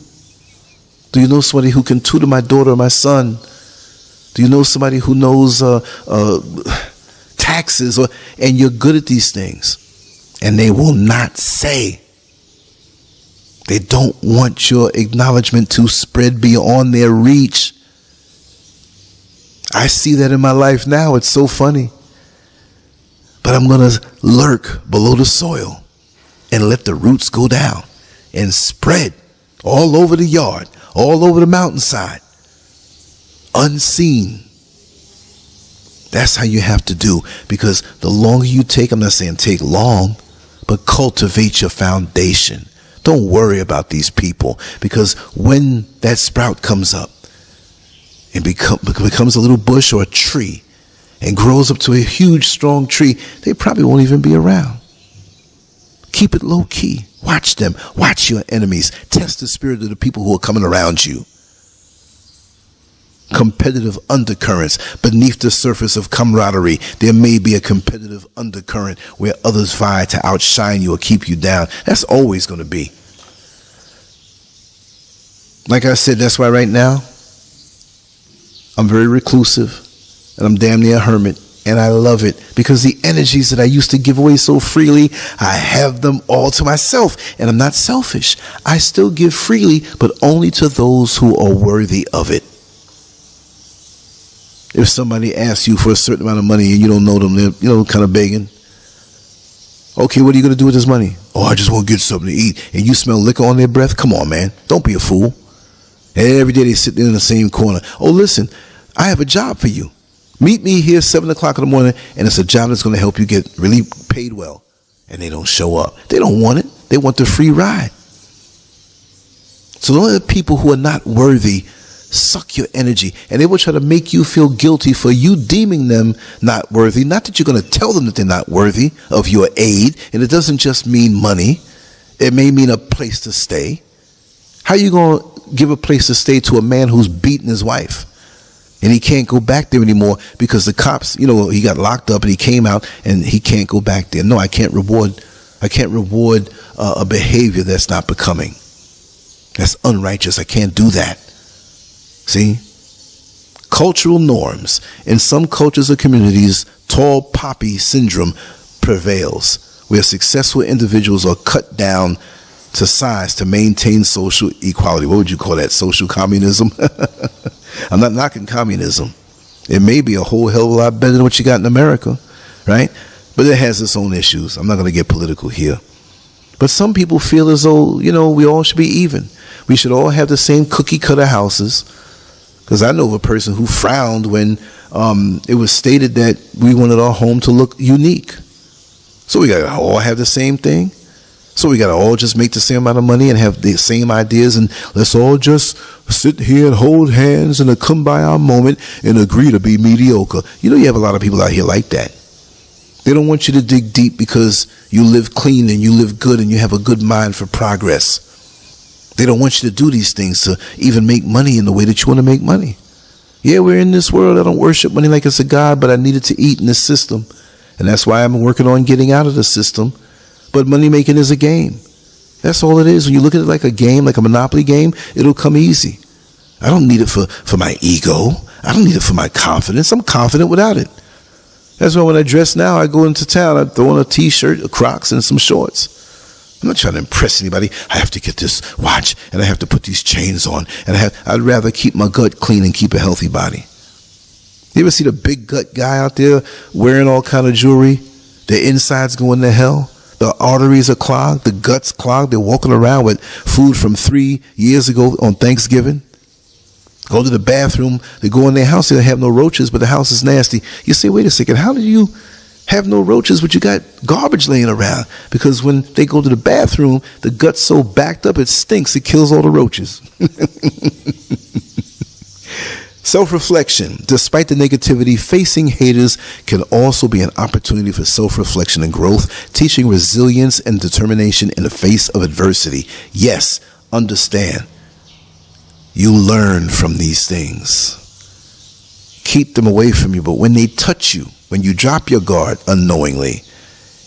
Do you know somebody who can tutor my daughter or my son? Do you know somebody who knows taxes? And you're good at these things. And they will not say. They don't want your acknowledgement to spread beyond their reach. I see that in my life now. It's so funny. But I'm going to lurk below the soil and let the roots go down and spread all over the yard, all over the mountainside, unseen. That's how you have to do, because the longer you take, I'm not saying take long, but cultivate your foundation. Don't worry about these people, because when that sprout comes up and becomes a little bush or a tree and grows up to a huge, strong tree, they probably won't even be around. Keep it low key. Watch them. Watch your enemies. Test the spirit of the people who are coming around you. Competitive undercurrents beneath the surface of camaraderie. There may be a competitive undercurrent where others vie to outshine you or keep you down. That's always going to be. Like I said, that's why right now I'm very reclusive and I'm damn near a hermit, and I love it because the energies that I used to give away so freely, I have them all to myself, and I'm not selfish. I still give freely, but only to those who are worthy of it. If somebody asks you for a certain amount of money and you don't know them, they're, kind of begging. Okay, what are you going to do with this money? Oh, I just want to get something to eat. And you smell liquor on their breath? Come on, man. Don't be a fool. Every day they sit there in the same corner. Oh, listen, I have a job for you. Meet me here 7 o'clock in the morning, and it's a job that's going to help you get really paid well. And they don't show up. They don't want it. They want the free ride. So don't let the people who are not worthy suck your energy, and they will try to make you feel guilty for you deeming them not worthy. Not that you're going to tell them that they're not worthy of your aid, and it doesn't just mean money. It may mean a place to stay. How are you going to give a place to stay to a man who's beaten his wife and he can't go back there anymore because the cops, he got locked up and he came out and he can't go back there? No, I can't reward a behavior that's not becoming. That's unrighteous. I can't do that. See? Cultural norms. In some cultures or communities, tall poppy syndrome prevails, where successful individuals are cut down to size to maintain social equality. What would you call that? Social communism? I'm not knocking communism. It may be a whole hell of a lot better than what you got in America, right? But it has its own issues. I'm not going to get political here. But some people feel as though, we all should be even. We should all have the same cookie cutter houses. Because I know of a person who frowned when it was stated that we wanted our home to look unique. So we got to all have the same thing. So we got to all just make the same amount of money and have the same ideas, and let's all just sit here and hold hands in a kumbaya moment and agree to be mediocre. You have a lot of people out here like that. They don't want you to dig deep because you live clean and you live good and you have a good mind for progress. They don't want you to do these things to even make money in the way that you want to make money. Yeah, we're in this world. I don't worship money like it's a god, but I needed to eat in this system. And that's why I'm working on getting out of the system. But money making is a game. That's all it is. When you look at it like a game, like a Monopoly game, it'll come easy. I don't need it for my ego. I don't need it for my confidence. I'm confident without it. That's why when I dress now, I go into town, I throw on a t-shirt, a Crocs, and some shorts. I'm not trying to impress anybody. I have to get this watch and I have to put these chains on, and I'd rather keep my gut clean and keep a healthy body. You ever see the big gut guy out there wearing all kind of jewelry? Their insides going to hell. The arteries are clogged. The gut's clogged. They're walking around with food from 3 years ago on Thanksgiving. Go to the bathroom. They go in their house. They have no roaches, but the house is nasty. You say, wait a second. How do you have no roaches, but you got garbage laying around? Because when they go to the bathroom, the gut's so backed up, it stinks. It kills all the roaches. Self-reflection. Despite the negativity, facing haters can also be an opportunity for self-reflection and growth, teaching resilience and determination in the face of adversity. Yes, understand. You learn from these things. Keep them away from you, but when they touch you, when you drop your guard unknowingly,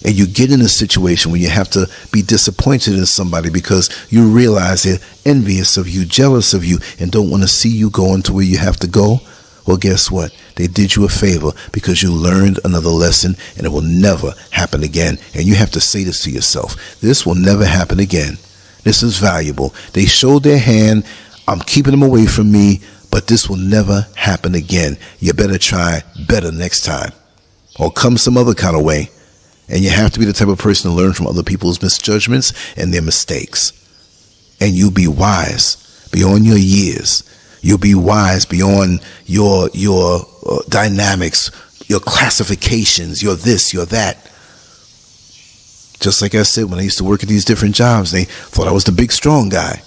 and you get in a situation where you have to be disappointed in somebody because you realize they're envious of you, jealous of you, and don't want to see you going to where you have to go, well, guess what? They did you a favor because you learned another lesson, and it will never happen again. And you have to say this to yourself. This will never happen again. This is valuable. They showed their hand. I'm keeping them away from me, but this will never happen again. You better try better next time, or come some other kind of way. And you have to be the type of person to learn from other people's misjudgments and their mistakes. And you'll be wise beyond your years. You'll be wise beyond your dynamics, your classifications, your this, your that. Just like I said, when I used to work at these different jobs, they thought I was the big, strong guy.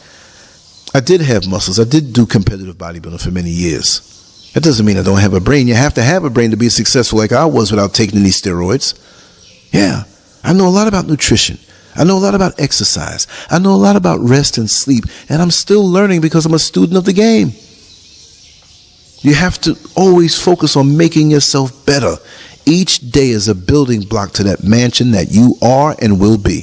I did have muscles. I did do competitive bodybuilding for many years. That doesn't mean I don't have a brain. You have to have a brain to be successful like I was without taking any steroids. Yeah, I know a lot about nutrition. I know a lot about exercise. I know a lot about rest and sleep. And I'm still learning because I'm a student of the game. You have to always focus on making yourself better. Each day is a building block to that mansion that you are and will be.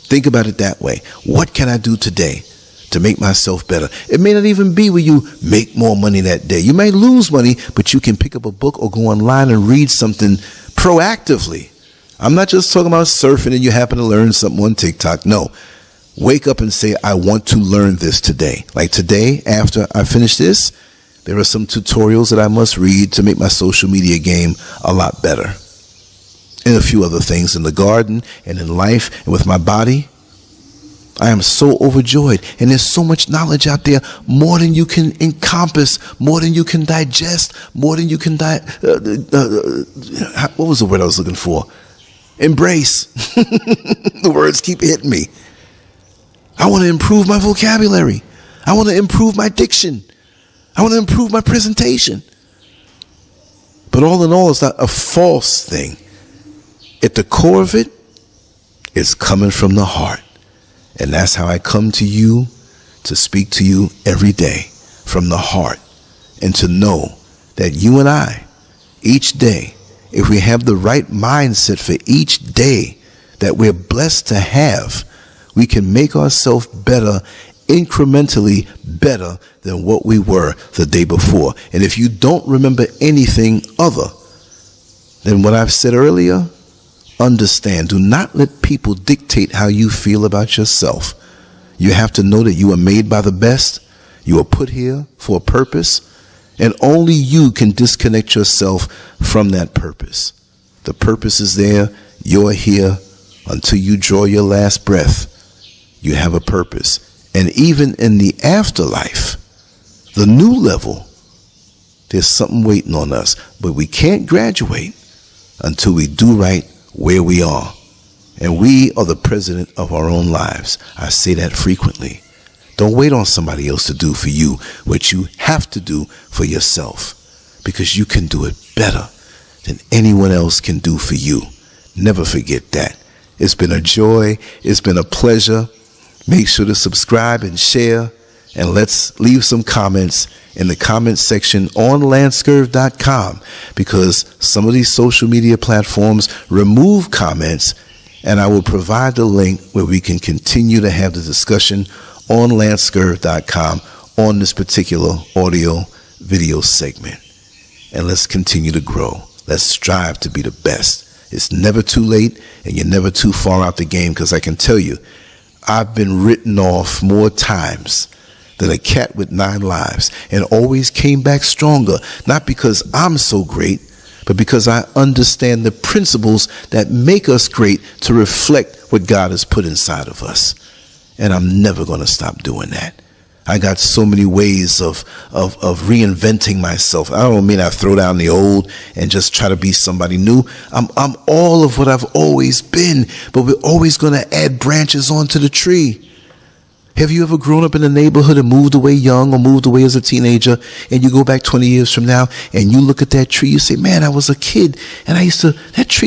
Think about it that way. What can I do today to make myself better? It may not even be where you make more money that day. You may lose money, but you can pick up a book or go online and read something proactively. I'm not just talking about surfing and you happen to learn something on TikTok. No. Wake up and say, I want to learn this today. Like today, after I finish this, There are some tutorials that I must read to make my social media game a lot better. And a few other things in the garden and in life and with my body. I am so overjoyed, and there's so much knowledge out there, more than you can encompass, more than you can digest, more than you can what was the word I was looking for? Embrace. The words keep hitting me. I want to improve my vocabulary. I want to improve my diction. I want to improve my presentation. But all in all, it's not a false thing. At the core of it, it's coming from the heart. And that's how I come to you to speak to you every day from the heart, and to know that you and I, each day, if we have the right mindset for each day that we're blessed to have, we can make ourselves better, incrementally better than what we were the day before. And if you don't remember anything other than what I've said earlier, understand, do not let people dictate how you feel about yourself. You have to know that you are made by the best. You are put here for a purpose, and only you can disconnect yourself from that purpose. The purpose is there. You're here until you draw your last breath. You have a purpose. And even in the afterlife, the new level, there's something waiting on us. But we can't graduate until we do right where we are. And we are the president of our own lives. I say that frequently. Don't wait on somebody else to do for you what you have to do for yourself, because you can do it better than anyone else can do for you. Never forget that. It's been a joy. It's been a pleasure. Make sure to subscribe and share, and let's leave some comments in the comment section on LANCESCURV.com, because some of these social media platforms remove comments, and I will provide the link where we can continue to have the discussion on LANCESCURV.com on this particular audio video segment. And let's continue to grow. Let's strive to be the best. It's never too late, and you're never too far out the game, because I can tell you, I've been written off more times than a cat with 9 lives, and always came back stronger, not because I'm so great, but because I understand the principles that make us great to reflect what God has put inside of us. And I'm never going to stop doing that. I got so many ways of reinventing myself. I don't mean I throw down the old and just try to be somebody new. I'm all of what I've always been, but we're always going to add branches onto the tree. Have you ever grown up in a neighborhood and moved away young, or moved away as a teenager, and you go back 20 years from now and you look at that tree, you say, man, I was a kid and that tree